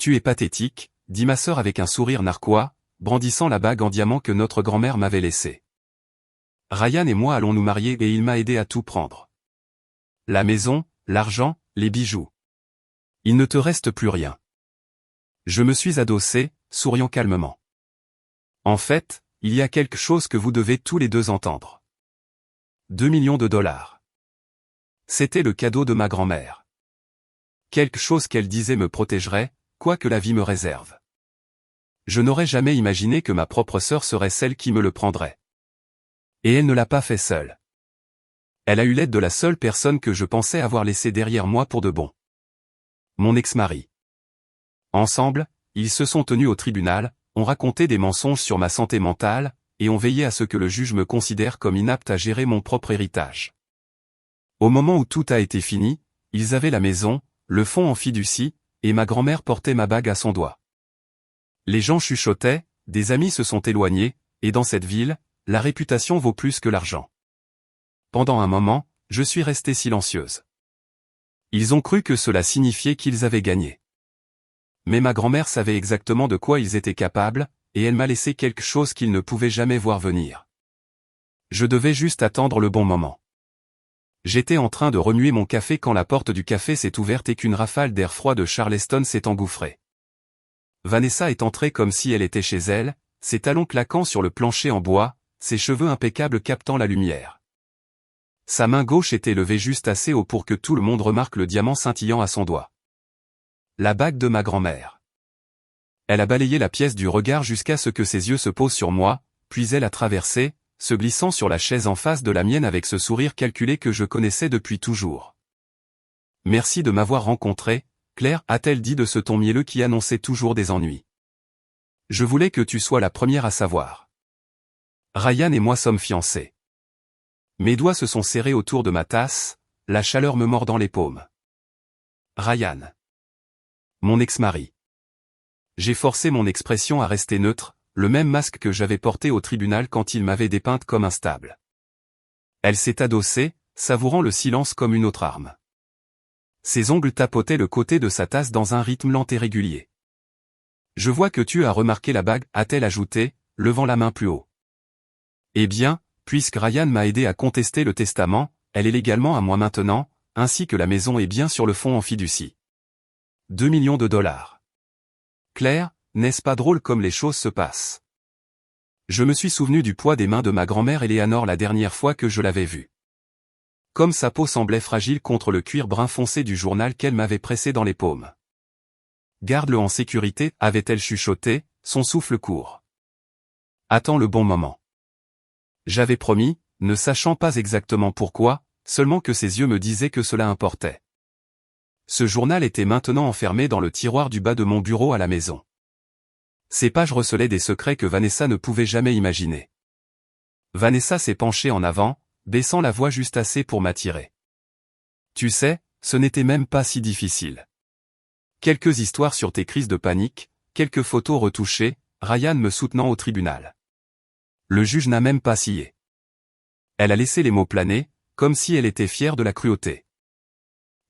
Tu es pathétique, dit ma sœur avec un sourire narquois, brandissant la bague en diamant que notre grand-mère m'avait laissée. Ryan et moi allons nous marier et il m'a aidé à tout prendre. La maison, l'argent, les bijoux. Il ne te reste plus rien. Je me suis adossé, souriant calmement. En fait, il y a quelque chose que vous devez tous les deux entendre. 2 millions de dollars. C'était le cadeau de ma grand-mère. Quelque chose qu'elle disait me protégerait, quoi que la vie me réserve. Je n'aurais jamais imaginé que ma propre sœur serait celle qui me le prendrait. Et elle ne l'a pas fait seule. Elle a eu l'aide de la seule personne que je pensais avoir laissée derrière moi pour de bon. Mon ex-mari. Ensemble, ils se sont tenus au tribunal, ont raconté des mensonges sur ma santé mentale, et ont veillé à ce que le juge me considère comme inapte à gérer mon propre héritage. Au moment où tout a été fini, ils avaient la maison, le fonds en fiducie, et ma grand-mère portait ma bague à son doigt. Les gens chuchotaient, des amis se sont éloignés, et dans cette ville, la réputation vaut plus que l'argent. Pendant un moment, je suis restée silencieuse. Ils ont cru que cela signifiait qu'ils avaient gagné. Mais ma grand-mère savait exactement de quoi ils étaient capables, et elle m'a laissé quelque chose qu'ils ne pouvaient jamais voir venir. Je devais juste attendre le bon moment. J'étais en train de remuer mon café quand la porte du café s'est ouverte et qu'une rafale d'air froid de Charleston s'est engouffrée. Vanessa est entrée comme si elle était chez elle, ses talons claquant sur le plancher en bois, ses cheveux impeccables captant la lumière. Sa main gauche était levée juste assez haut pour que tout le monde remarque le diamant scintillant à son doigt. La bague de ma grand-mère. Elle a balayé la pièce du regard jusqu'à ce que ses yeux se posent sur moi, puis elle a traversé, se glissant sur la chaise en face de la mienne avec ce sourire calculé que je connaissais depuis toujours. Merci de m'avoir rencontré, Claire, a-t-elle dit de ce ton mielleux qui annonçait toujours des ennuis. Je voulais que tu sois la première à savoir. Ryan et moi sommes fiancés. Mes doigts se sont serrés autour de ma tasse, la chaleur me mordant les paumes. Ryan. Mon ex-mari. J'ai forcé mon expression à rester neutre, le même masque que j'avais porté au tribunal quand il m'avait dépeinte comme instable. Elle s'est adossée, savourant le silence comme une autre arme. Ses ongles tapotaient le côté de sa tasse dans un rythme lent et régulier. Je vois que tu as remarqué la bague, a-t-elle ajouté, levant la main plus haut. Eh bien, puisque Ryan m'a aidé à contester le testament, elle est légalement à moi maintenant, ainsi que la maison et bien sur le fonds en fiducie. 2 millions de dollars. Claire, n'est-ce pas drôle comme les choses se passent? Je me suis souvenu du poids des mains de ma grand-mère Eleanor la dernière fois que je l'avais vue. Comme sa peau semblait fragile contre le cuir brun foncé du journal qu'elle m'avait pressé dans les paumes. Garde-le en sécurité, avait-elle chuchoté, son souffle court. Attends le bon moment. J'avais promis, ne sachant pas exactement pourquoi, seulement que ses yeux me disaient que cela importait. Ce journal était maintenant enfermé dans le tiroir du bas de mon bureau à la maison. Ces pages recelaient des secrets que Vanessa ne pouvait jamais imaginer. Vanessa s'est penchée en avant, baissant la voix juste assez pour m'attirer. Tu sais, ce n'était même pas si difficile. Quelques histoires sur tes crises de panique, quelques photos retouchées, Ryan me soutenant au tribunal. Le juge n'a même pas scié. Elle a laissé les mots planer, comme si elle était fière de la cruauté.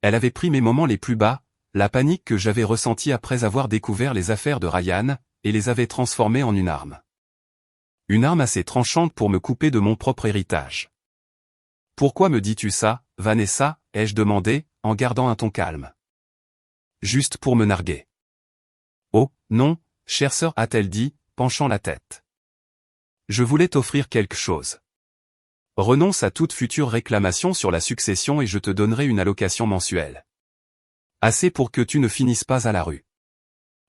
Elle avait pris mes moments les plus bas, la panique que j'avais ressentie après avoir découvert les affaires de Ryan, et les avait transformées en une arme. Une arme assez tranchante pour me couper de mon propre héritage. Pourquoi me dis-tu ça, Vanessa, ai-je demandé, en gardant un ton calme. Juste pour me narguer. Oh, non, chère sœur, a-t-elle dit, penchant la tête. Je voulais t'offrir quelque chose. Renonce à toute future réclamation sur la succession et je te donnerai une allocation mensuelle. Assez pour que tu ne finisses pas à la rue.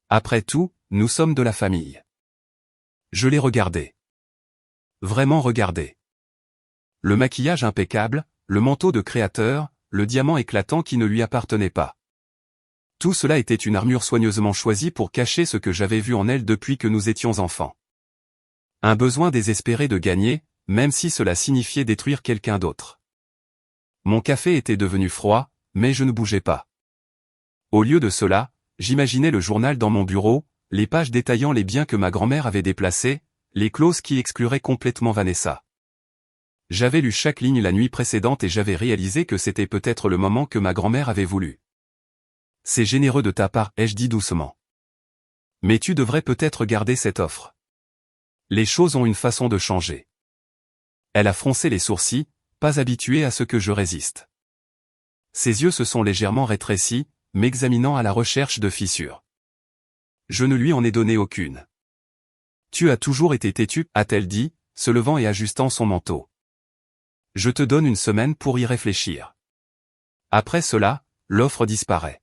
Après tout, nous sommes de la famille. Je l'ai regardé. Vraiment regardé. Le maquillage impeccable, le manteau de créateur, le diamant éclatant qui ne lui appartenait pas. Tout cela était une armure soigneusement choisie pour cacher ce que j'avais vu en elle depuis que nous étions enfants. Un besoin désespéré de gagner, même si cela signifiait détruire quelqu'un d'autre. Mon café était devenu froid, mais je ne bougeais pas. Au lieu de cela, j'imaginais le journal dans mon bureau, les pages détaillant les biens que ma grand-mère avait déplacés, les clauses qui excluraient complètement Vanessa. J'avais lu chaque ligne la nuit précédente et j'avais réalisé que c'était peut-être le moment que ma grand-mère avait voulu. C'est généreux de ta part, ai-je dit doucement. Mais tu devrais peut-être garder cette offre. Les choses ont une façon de changer. Elle a froncé les sourcils, pas habituée à ce que je résiste. Ses yeux se sont légèrement rétrécis, m'examinant à la recherche de fissures. Je ne lui en ai donné aucune. Tu as toujours été têtu, a-t-elle dit, se levant et ajustant son manteau. Je te donne une semaine pour y réfléchir. Après cela, l'offre disparaît.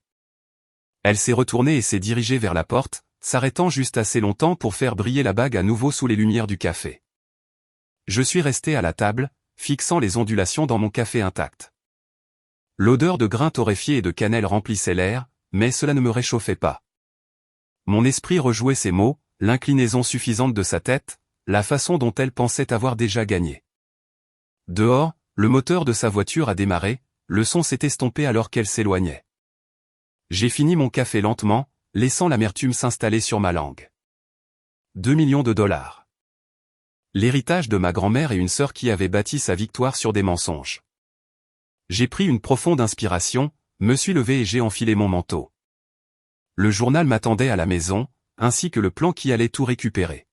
Elle s'est retournée et s'est dirigée vers la porte, s'arrêtant juste assez longtemps pour faire briller la bague à nouveau sous les lumières du café. Je suis resté à la table, fixant les ondulations dans mon café intact. L'odeur de grains torréfiés et de cannelle remplissait l'air, mais cela ne me réchauffait pas. Mon esprit rejouait ces mots, l'inclinaison suffisante de sa tête, la façon dont elle pensait avoir déjà gagné. Dehors, le moteur de sa voiture a démarré, le son s'est estompé alors qu'elle s'éloignait. J'ai fini mon café lentement, laissant l'amertume s'installer sur ma langue. 2 millions de dollars. L'héritage de ma grand-mère et une sœur qui avaient bâti sa victoire sur des mensonges. J'ai pris une profonde inspiration, me suis levé et j'ai enfilé mon manteau. Le journal m'attendait à la maison, ainsi que le plan qui allait tout récupérer.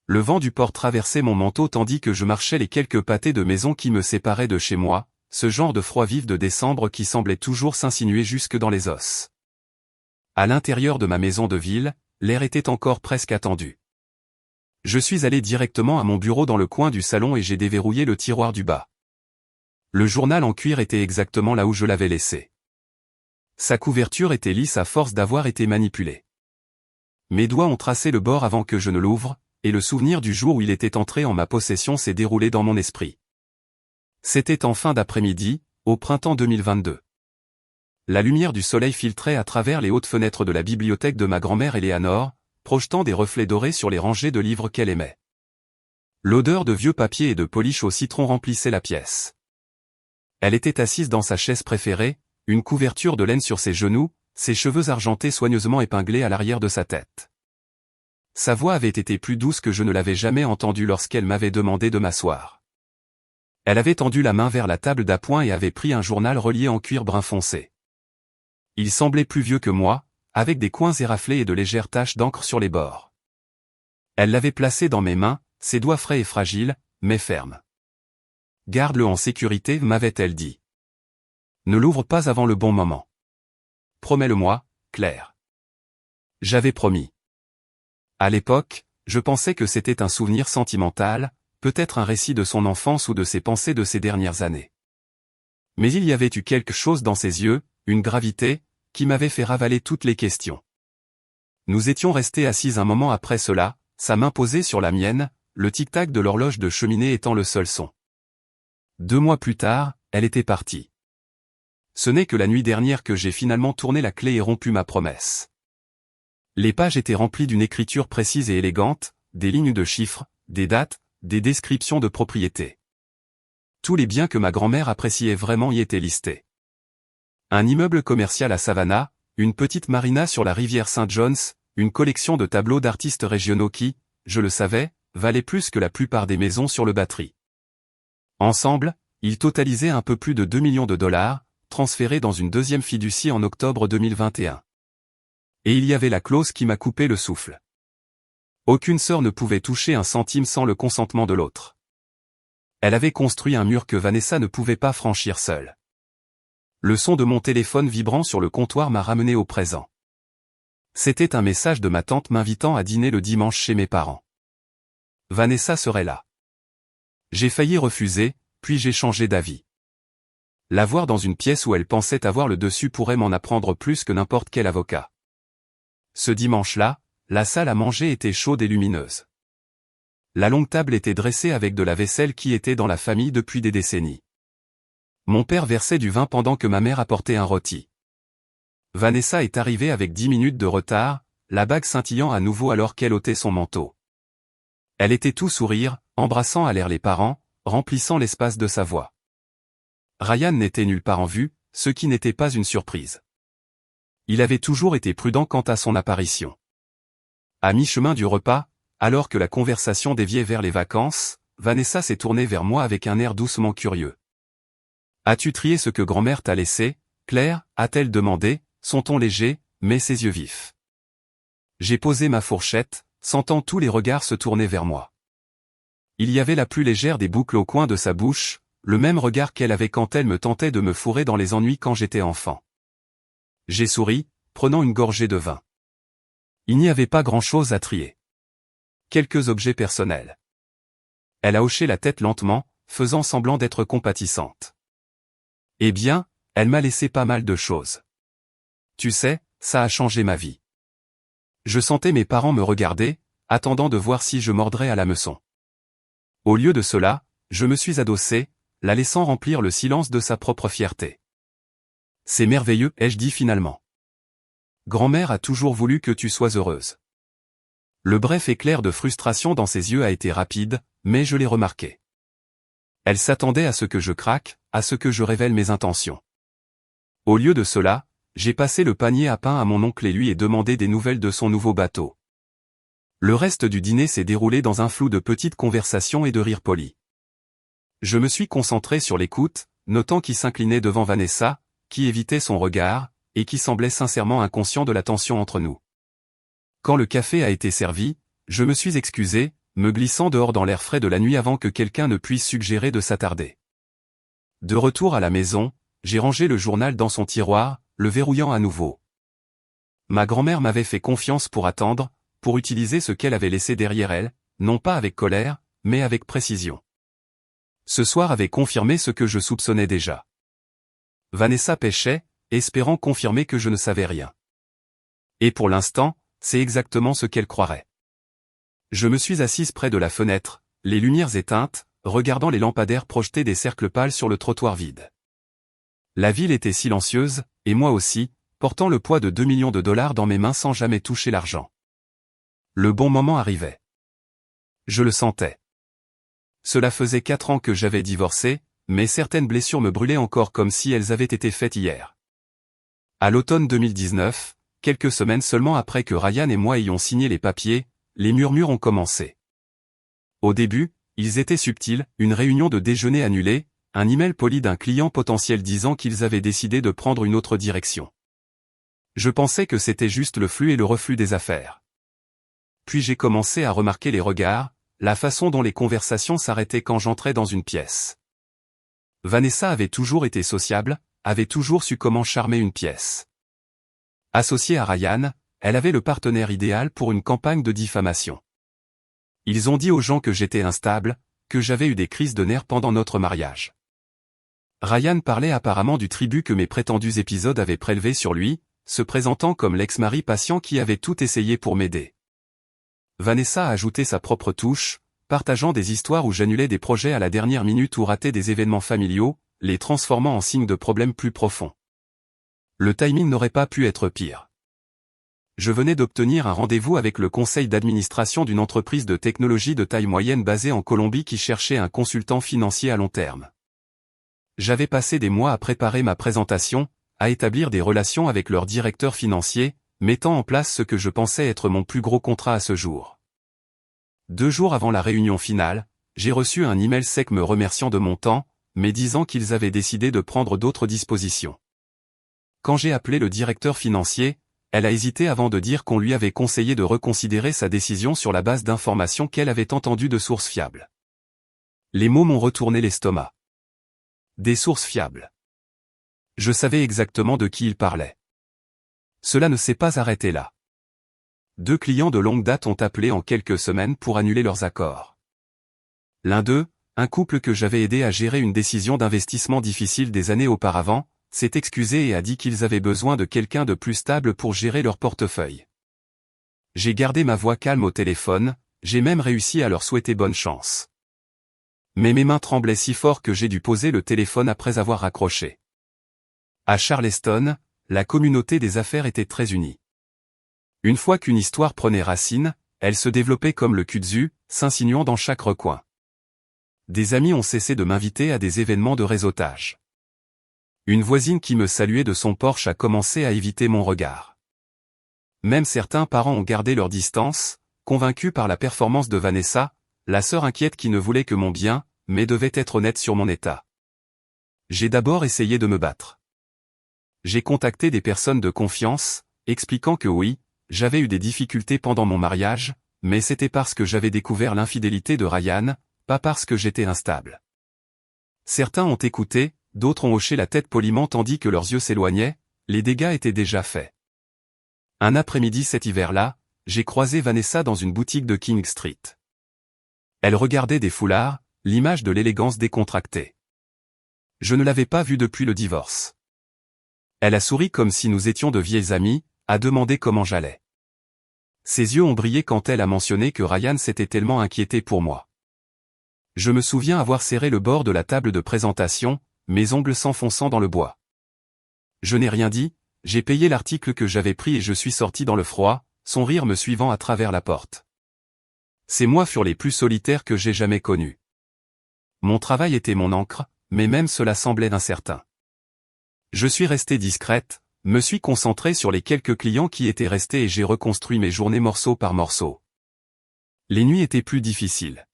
Le vent du port traversait mon manteau tandis que je marchais les quelques pâtés de maison qui me séparaient de chez moi, ce genre de froid vif de décembre qui semblait toujours s'insinuer jusque dans les os. À l'intérieur de ma maison de ville, l'air était encore presque attendu. Je suis allé directement à mon bureau dans le coin du salon et j'ai déverrouillé le tiroir du bas. Le journal en cuir était exactement là où je l'avais laissé. Sa couverture était lisse à force d'avoir été manipulée. Mes doigts ont tracé le bord avant que je ne l'ouvre, et le souvenir du jour où il était entré en ma possession s'est déroulé dans mon esprit. C'était en fin d'après-midi, au printemps 2022. La lumière du soleil filtrait à travers les hautes fenêtres de la bibliothèque de ma grand-mère Éléanore, projetant des reflets dorés sur les rangées de livres qu'elle aimait. L'odeur de vieux papier et de polish au citron remplissait la pièce. Elle était assise dans sa chaise préférée, une couverture de laine sur ses genoux, ses cheveux argentés soigneusement épinglés à l'arrière de sa tête. Sa voix avait été plus douce que je ne l'avais jamais entendue lorsqu'elle m'avait demandé de m'asseoir. Elle avait tendu la main vers la table d'appoint et avait pris un journal relié en cuir brun foncé. Il semblait plus vieux que moi, avec des coins éraflés et de légères taches d'encre sur les bords. Elle l'avait placé dans mes mains, ses doigts frais et fragiles, mais fermes. « Garde-le en sécurité, m'avait-elle dit. Ne l'ouvre pas avant le bon moment. Promets-le-moi, Claire. » J'avais promis. À l'époque, je pensais que c'était un souvenir sentimental, peut-être un récit de son enfance ou de ses pensées de ces dernières années. Mais il y avait eu quelque chose dans ses yeux, une gravité, qui m'avait fait ravaler toutes les questions. Nous étions restés assis un moment après cela, sa main posée sur la mienne, le tic-tac de l'horloge de cheminée étant le seul son. 2 mois plus tard, elle était partie. Ce n'est que la nuit dernière que j'ai finalement tourné la clé et rompu ma promesse. Les pages étaient remplies d'une écriture précise et élégante, des lignes de chiffres, des dates, des descriptions de propriétés. Tous les biens que ma grand-mère appréciait vraiment y étaient listés. Un immeuble commercial à Savannah, une petite marina sur la rivière St. John's, une collection de tableaux d'artistes régionaux qui, je le savais, valaient plus que la plupart des maisons sur le Battery. Ensemble, ils totalisaient un peu plus de 2 millions de dollars, transférés dans une deuxième fiducie en octobre 2021. Et il y avait la clause qui m'a coupé le souffle. Aucune sœur ne pouvait toucher un centime sans le consentement de l'autre. Elle avait construit un mur que Vanessa ne pouvait pas franchir seule. Le son de mon téléphone vibrant sur le comptoir m'a ramené au présent. C'était un message de ma tante m'invitant à dîner le dimanche chez mes parents. Vanessa serait là. J'ai failli refuser, puis j'ai changé d'avis. La voir dans une pièce où elle pensait avoir le dessus pourrait m'en apprendre plus que n'importe quel avocat. Ce dimanche-là, la salle à manger était chaude et lumineuse. La longue table était dressée avec de la vaisselle qui était dans la famille depuis des décennies. Mon père versait du vin pendant que ma mère apportait un rôti. Vanessa est arrivée avec 10 minutes de retard, la bague scintillant à nouveau alors qu'elle ôtait son manteau. Elle était tout sourire, embrassant à l'air les parents, remplissant l'espace de sa voix. Ryan n'était nulle part en vue, ce qui n'était pas une surprise. Il avait toujours été prudent quant à son apparition. À mi-chemin du repas, alors que la conversation déviait vers les vacances, Vanessa s'est tournée vers moi avec un air doucement curieux. « As-tu trié ce que grand-mère t'a laissé, Claire » a-t-elle demandé, son ton léger, mais ses yeux vifs. J'ai posé ma fourchette, sentant tous les regards se tourner vers moi. Il y avait la plus légère des boucles au coin de sa bouche, le même regard qu'elle avait quand elle me tentait de me fourrer dans les ennuis quand j'étais enfant. J'ai souri, prenant une gorgée de vin. Il n'y avait pas grand-chose à trier. Quelques objets personnels. Elle a hoché la tête lentement, faisant semblant d'être compatissante. Eh bien, elle m'a laissé pas mal de choses. Tu sais, ça a changé ma vie. Je sentais mes parents me regarder, attendant de voir si je mordrais à l'hameçon. Au lieu de cela, je me suis adossé, la laissant remplir le silence de sa propre fierté. C'est merveilleux, ai-je dit finalement. Grand-mère a toujours voulu que tu sois heureuse. Le bref éclair de frustration dans ses yeux a été rapide, mais je l'ai remarqué. Elle s'attendait à ce que je craque, à ce que je révèle mes intentions. Au lieu de cela, j'ai passé le panier à pain à mon oncle et lui ai demandé des nouvelles de son nouveau bateau. Le reste du dîner s'est déroulé dans un flou de petites conversations et de rires polis. Je me suis concentré sur l'écoute, notant qu'il s'inclinait devant Vanessa, qui évitait son regard, et qui semblait sincèrement inconscient de la tension entre nous. Quand le café a été servi, je me suis excusé, me glissant dehors dans l'air frais de la nuit avant que quelqu'un ne puisse suggérer de s'attarder. De retour à la maison, j'ai rangé le journal dans son tiroir, le verrouillant à nouveau. Ma grand-mère m'avait fait confiance pour attendre, pour utiliser ce qu'elle avait laissé derrière elle, non pas avec colère, mais avec précision. Ce soir avait confirmé ce que je soupçonnais déjà. Vanessa pêchait, espérant confirmer que je ne savais rien. Et pour l'instant, c'est exactement ce qu'elle croirait. Je me suis assise près de la fenêtre, les lumières éteintes, regardant les lampadaires projeter des cercles pâles sur le trottoir vide. La ville était silencieuse, et moi aussi, portant le poids de 2 millions de dollars dans mes mains sans jamais toucher l'argent. Le bon moment arrivait. Je le sentais. Cela faisait 4 ans que j'avais divorcé, mais certaines blessures me brûlaient encore comme si elles avaient été faites hier. À l'automne 2019, quelques semaines seulement après que Ryan et moi ayons signé les papiers, les murmures ont commencé. Au début, ils étaient subtils, une réunion de déjeuner annulée, un email poli d'un client potentiel disant qu'ils avaient décidé de prendre une autre direction. Je pensais que c'était juste le flux et le reflux des affaires. Puis j'ai commencé à remarquer les regards, la façon dont les conversations s'arrêtaient quand j'entrais dans une pièce. Vanessa avait toujours été sociable, avait toujours su comment charmer une pièce. Associée à Ryan, elle avait le partenaire idéal pour une campagne de diffamation. Ils ont dit aux gens que j'étais instable, que j'avais eu des crises de nerfs pendant notre mariage. Ryan parlait apparemment du tribut que mes prétendus épisodes avaient prélevé sur lui, se présentant comme l'ex-mari patient qui avait tout essayé pour m'aider. Vanessa a ajouté sa propre touche, partageant des histoires où j'annulais des projets à la dernière minute ou ratais des événements familiaux, les transformant en signes de problèmes plus profonds. Le timing n'aurait pas pu être pire. Je venais d'obtenir un rendez-vous avec le conseil d'administration d'une entreprise de technologie de taille moyenne basée en Colombie qui cherchait un consultant financier à long terme. J'avais passé des mois à préparer ma présentation, à établir des relations avec leur directeur financier, mettant en place ce que je pensais être mon plus gros contrat à ce jour. 2 jours avant la réunion finale, j'ai reçu un email sec me remerciant de mon temps, mais disant qu'ils avaient décidé de prendre d'autres dispositions. Quand j'ai appelé le directeur financier, elle a hésité avant de dire qu'on lui avait conseillé de reconsidérer sa décision sur la base d'informations qu'elle avait entendues de sources fiables. Les mots m'ont retourné l'estomac. Des sources fiables. Je savais exactement de qui il parlait. Cela ne s'est pas arrêté là. 2 clients de longue date ont appelé en quelques semaines pour annuler leurs accords. L'un d'eux, un couple que j'avais aidé à gérer une décision d'investissement difficile des années auparavant, s'est excusé et a dit qu'ils avaient besoin de quelqu'un de plus stable pour gérer leur portefeuille. J'ai gardé ma voix calme au téléphone, j'ai même réussi à leur souhaiter bonne chance. Mais mes mains tremblaient si fort que j'ai dû poser le téléphone après avoir raccroché. À Charleston, la communauté des affaires était très unie. Une fois qu'une histoire prenait racine, elle se développait comme le kudzu, s'insinuant dans chaque recoin. Des amis ont cessé de m'inviter à des événements de réseautage. Une voisine qui me saluait de son porche a commencé à éviter mon regard. Même certains parents ont gardé leur distance, convaincus par la performance de Vanessa, la sœur inquiète qui ne voulait que mon bien, mais devait être honnête sur mon état. J'ai d'abord essayé de me battre. J'ai contacté des personnes de confiance, expliquant que oui, j'avais eu des difficultés pendant mon mariage, mais c'était parce que j'avais découvert l'infidélité de Ryan, pas parce que j'étais instable. Certains ont écouté, d'autres ont hoché la tête poliment tandis que leurs yeux s'éloignaient, les dégâts étaient déjà faits. Un après-midi cet hiver-là, j'ai croisé Vanessa dans une boutique de King Street. Elle regardait des foulards, l'image de l'élégance décontractée. Je ne l'avais pas vue depuis le divorce. Elle a souri comme si nous étions de vieilles amies, a demandé comment j'allais. Ses yeux ont brillé quand elle a mentionné que Ryan s'était tellement inquiété pour moi. Je me souviens avoir serré le bord de la table de présentation, mes ongles s'enfonçant dans le bois. Je n'ai rien dit, j'ai payé l'article que j'avais pris et je suis sorti dans le froid, son rire me suivant à travers la porte. Ces mois furent les plus solitaires que j'ai jamais connus. Mon travail était mon encre, mais même cela semblait incertain. Je suis restée discrète, me suis concentrée sur les quelques clients qui étaient restés et j'ai reconstruit mes journées morceau par morceau. Les nuits étaient plus difficiles.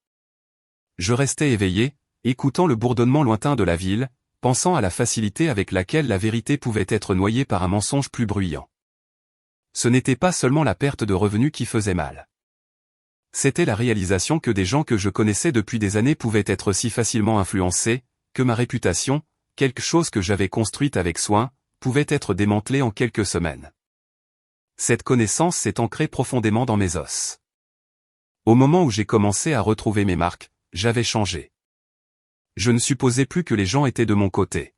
Je restais éveillé, écoutant le bourdonnement lointain de la ville, pensant à la facilité avec laquelle la vérité pouvait être noyée par un mensonge plus bruyant. Ce n'était pas seulement la perte de revenus qui faisait mal. C'était la réalisation que des gens que je connaissais depuis des années pouvaient être si facilement influencés, que ma réputation, quelque chose que j'avais construite avec soin, pouvait être démantelée en quelques semaines. Cette connaissance s'est ancrée profondément dans mes os. Au moment où j'ai commencé à retrouver mes marques, j'avais changé. Je ne supposais plus que les gens étaient de mon côté.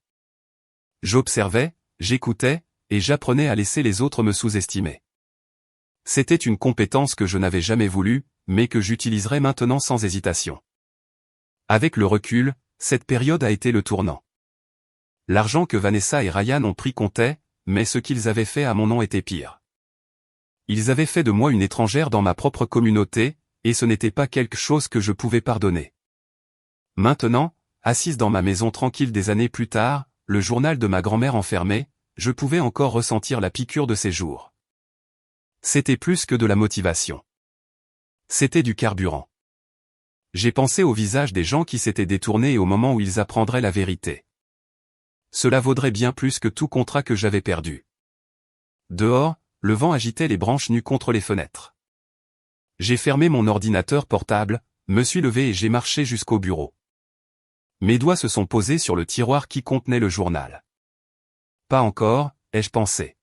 J'observais, j'écoutais, et j'apprenais à laisser les autres me sous-estimer. C'était une compétence que je n'avais jamais voulu, mais que j'utiliserais maintenant sans hésitation. Avec le recul, cette période a été le tournant. L'argent que Vanessa et Ryan ont pris comptait, mais ce qu'ils avaient fait à mon nom était pire. Ils avaient fait de moi une étrangère dans ma propre communauté, et ce n'était pas quelque chose que je pouvais pardonner. Maintenant, assise dans ma maison tranquille des années plus tard, le journal de ma grand-mère enfermé, je pouvais encore ressentir la piqûre de ces jours. C'était plus que de la motivation. C'était du carburant. J'ai pensé au visage des gens qui s'étaient détournés et au moment où ils apprendraient la vérité. Cela vaudrait bien plus que tout contrat que j'avais perdu. Dehors, le vent agitait les branches nues contre les fenêtres. J'ai fermé mon ordinateur portable, me suis levé et j'ai marché jusqu'au bureau. Mes doigts se sont posés sur le tiroir qui contenait le journal. Pas encore, ai-je pensé.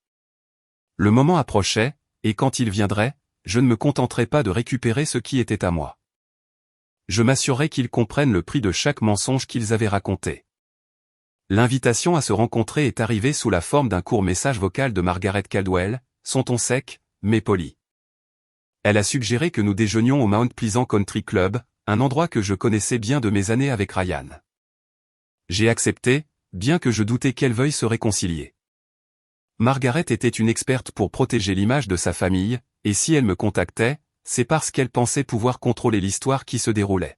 Le moment approchait, et quand il viendrait, je ne me contenterai pas de récupérer ce qui était à moi. Je m'assurerai qu'ils comprennent le prix de chaque mensonge qu'ils avaient raconté. L'invitation à se rencontrer est arrivée sous la forme d'un court message vocal de Margaret Caldwell, son ton sec, mais poli. Elle a suggéré que nous déjeunions au Mount Pleasant Country Club, un endroit que je connaissais bien de mes années avec Ryan. J'ai accepté, bien que je doutais qu'elle veuille se réconcilier. Margaret était une experte pour protéger l'image de sa famille, et si elle me contactait, c'est parce qu'elle pensait pouvoir contrôler l'histoire qui se déroulait.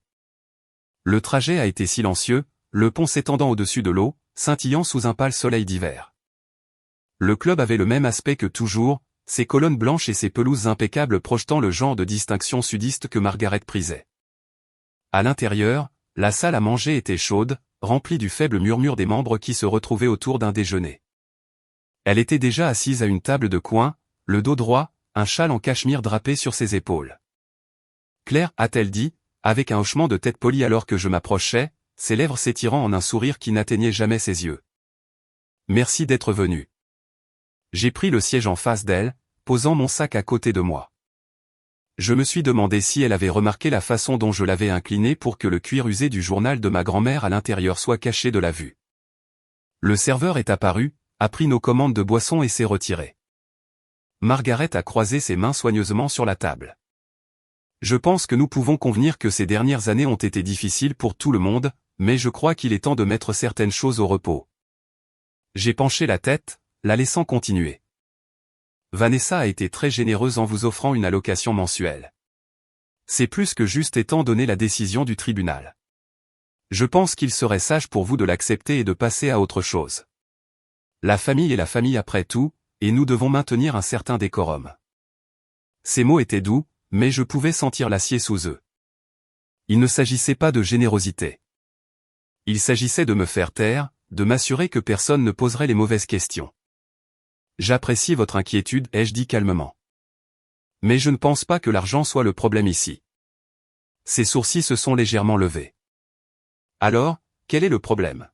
Le trajet a été silencieux, le pont s'étendant au-dessus de l'eau, scintillant sous un pâle soleil d'hiver. Le club avait le même aspect que toujours, ses colonnes blanches et ses pelouses impeccables projetant le genre de distinction sudiste que Margaret prisait. À l'intérieur, la salle à manger était chaude, remplie du faible murmure des membres qui se retrouvaient autour d'un déjeuner. Elle était déjà assise à une table de coin, le dos droit, un châle en cachemire drapé sur ses épaules. Claire, a-t-elle dit, avec un hochement de tête poli alors que je m'approchais, ses lèvres s'étirant en un sourire qui n'atteignait jamais ses yeux. Merci d'être venu. J'ai pris le siège en face d'elle, posant mon sac à côté de moi. Je me suis demandé si elle avait remarqué la façon dont je l'avais incliné pour que le cuir usé du journal de ma grand-mère à l'intérieur soit caché de la vue. Le serveur est apparu, a pris nos commandes de boissons et s'est retiré. Margaret a croisé ses mains soigneusement sur la table. Je pense que nous pouvons convenir que ces dernières années ont été difficiles pour tout le monde, mais je crois qu'il est temps de mettre certaines choses au repos. J'ai penché la tête, la laissant continuer. Vanessa a été très généreuse en vous offrant une allocation mensuelle. C'est plus que juste étant donné la décision du tribunal. Je pense qu'il serait sage pour vous de l'accepter et de passer à autre chose. La famille est la famille après tout, et nous devons maintenir un certain décorum. Ces mots étaient doux, mais je pouvais sentir l'acier sous eux. Il ne s'agissait pas de générosité. Il s'agissait de me faire taire, de m'assurer que personne ne poserait les mauvaises questions. J'apprécie votre inquiétude, ai-je dit calmement. Mais je ne pense pas que l'argent soit le problème ici. Ses sourcils se sont légèrement levés. Alors, quel est le problème?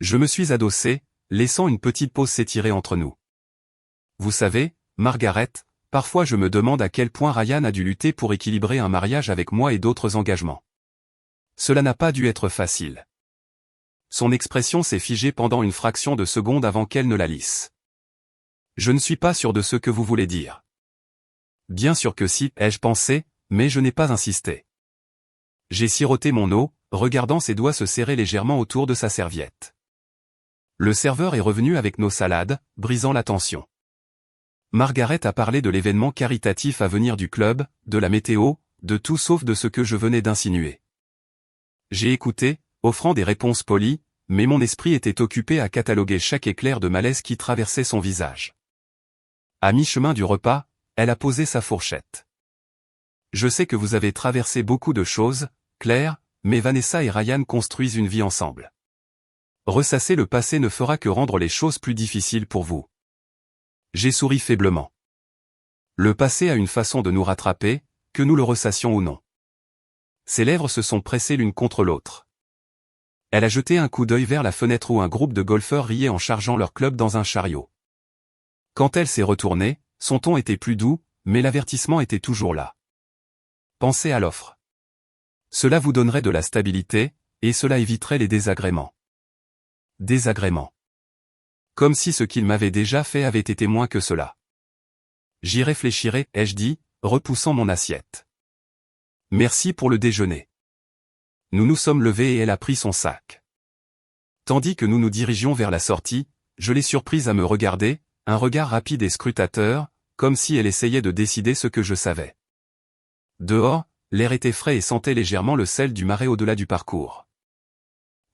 Je me suis adossé, laissant une petite pause s'étirer entre nous. Vous savez, Margaret, parfois je me demande à quel point Ryan a dû lutter pour équilibrer un mariage avec moi et d'autres engagements. Cela n'a pas dû être facile. Son expression s'est figée pendant une fraction de seconde avant qu'elle ne la lisse. Je ne suis pas sûr de ce que vous voulez dire. Bien sûr que si, ai-je pensé, mais je n'ai pas insisté. J'ai siroté mon eau, regardant ses doigts se serrer légèrement autour de sa serviette. Le serveur est revenu avec nos salades, brisant la tension. Margaret a parlé de l'événement caritatif à venir du club, de la météo, de tout sauf de ce que je venais d'insinuer. J'ai écouté, offrant des réponses polies, mais mon esprit était occupé à cataloguer chaque éclair de malaise qui traversait son visage. À mi-chemin du repas, elle a posé sa fourchette. Je sais que vous avez traversé beaucoup de choses, Claire, mais Vanessa et Ryan construisent une vie ensemble. Ressasser le passé ne fera que rendre les choses plus difficiles pour vous. J'ai souri faiblement. Le passé a une façon de nous rattraper, que nous le ressassions ou non. Ses lèvres se sont pressées l'une contre l'autre. Elle a jeté un coup d'œil vers la fenêtre où un groupe de golfeurs riait en chargeant leur club dans un chariot. Quand elle s'est retournée, son ton était plus doux, mais l'avertissement était toujours là. Pensez à l'offre. Cela vous donnerait de la stabilité, et cela éviterait les désagréments. Désagréments. Comme si ce qu'il m'avait déjà fait avait été moins que cela. J'y réfléchirai, ai-je dit, repoussant mon assiette. Merci pour le déjeuner. Nous nous sommes levés et elle a pris son sac. Tandis que nous nous dirigions vers la sortie, je l'ai surprise à me regarder, un regard rapide et scrutateur, comme si elle essayait de décider ce que je savais. Dehors, l'air était frais et sentait légèrement le sel du marais au-delà du parcours.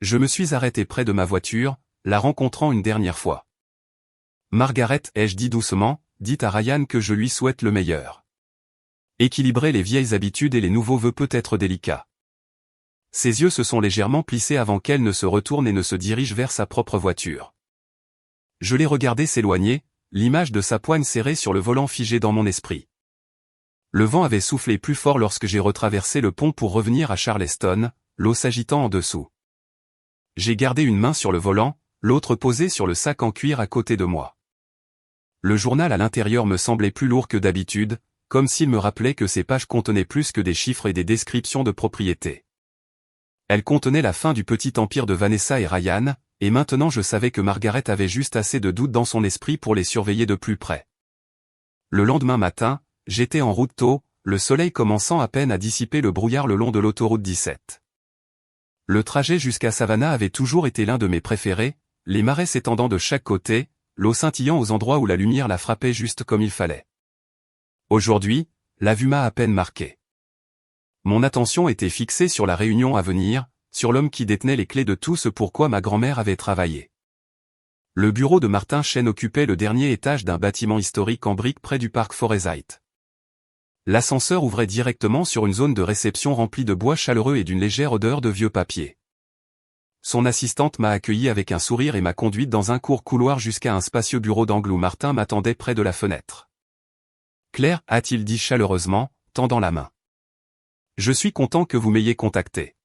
Je me suis arrêté près de ma voiture, la rencontrant une dernière fois. Margaret, ai-je dit doucement, dites à Ryan que je lui souhaite le meilleur. Équilibrer les vieilles habitudes et les nouveaux vœux peut être délicat. Ses yeux se sont légèrement plissés avant qu'elle ne se retourne et ne se dirige vers sa propre voiture. Je l'ai regardé s'éloigner, l'image de sa poigne serrée sur le volant figée dans mon esprit. Le vent avait soufflé plus fort lorsque j'ai retraversé le pont pour revenir à Charleston, l'eau s'agitant en dessous. J'ai gardé une main sur le volant, l'autre posée sur le sac en cuir à côté de moi. Le journal à l'intérieur me semblait plus lourd que d'habitude, comme s'il me rappelait que ces pages contenaient plus que des chiffres et des descriptions de propriétés. Elles contenaient la fin du petit empire de Vanessa et Ryan, et maintenant je savais que Margaret avait juste assez de doutes dans son esprit pour les surveiller de plus près. Le lendemain matin, j'étais en route tôt, le soleil commençant à peine à dissiper le brouillard le long de l'autoroute 17. Le trajet jusqu'à Savannah avait toujours été l'un de mes préférés, les marais s'étendant de chaque côté, l'eau scintillant aux endroits où la lumière la frappait juste comme il fallait. Aujourd'hui, la vue m'a à peine marqué. Mon attention était fixée sur la réunion à venir, sur l'homme qui détenait les clés de tout ce pourquoi ma grand-mère avait travaillé. Le bureau de Martin Chen occupait le dernier étage d'un bâtiment historique en briques près du parc Forsyth. L'ascenseur ouvrait directement sur une zone de réception remplie de bois chaleureux et d'une légère odeur de vieux papier. Son assistante m'a accueilli avec un sourire et m'a conduite dans un court couloir jusqu'à un spacieux bureau d'angle où Martin m'attendait près de la fenêtre. « Claire » a-t-il dit chaleureusement, tendant la main. « Je suis content que vous m'ayez contacté. »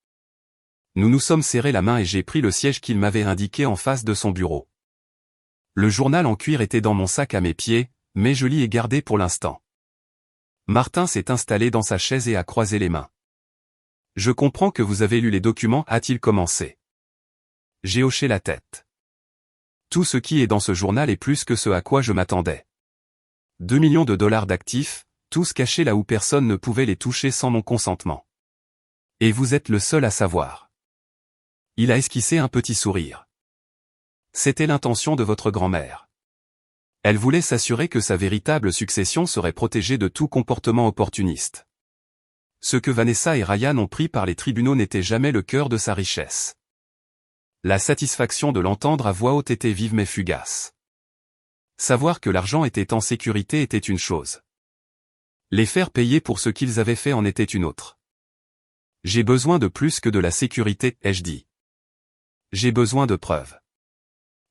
Nous nous sommes serrés la main et j'ai pris le siège qu'il m'avait indiqué en face de son bureau. Le journal en cuir était dans mon sac à mes pieds, mais je l'y ai gardé pour l'instant. Martin s'est installé dans sa chaise et a croisé les mains. « Je comprends que vous avez lu les documents » a-t-il commencé. J'ai hoché la tête. Tout ce qui est dans ce journal est plus que ce à quoi je m'attendais. 2 millions de dollars d'actifs, tous cachés là où personne ne pouvait les toucher sans mon consentement. Et vous êtes le seul à savoir. Il a esquissé un petit sourire. C'était l'intention de votre grand-mère. Elle voulait s'assurer que sa véritable succession serait protégée de tout comportement opportuniste. Ce que Vanessa et Ryan ont pris par les tribunaux n'était jamais le cœur de sa richesse. La satisfaction de l'entendre à voix haute était vive mais fugace. Savoir que l'argent était en sécurité était une chose. Les faire payer pour ce qu'ils avaient fait en était une autre. J'ai besoin de plus que de la sécurité, ai-je dit. J'ai besoin de preuves.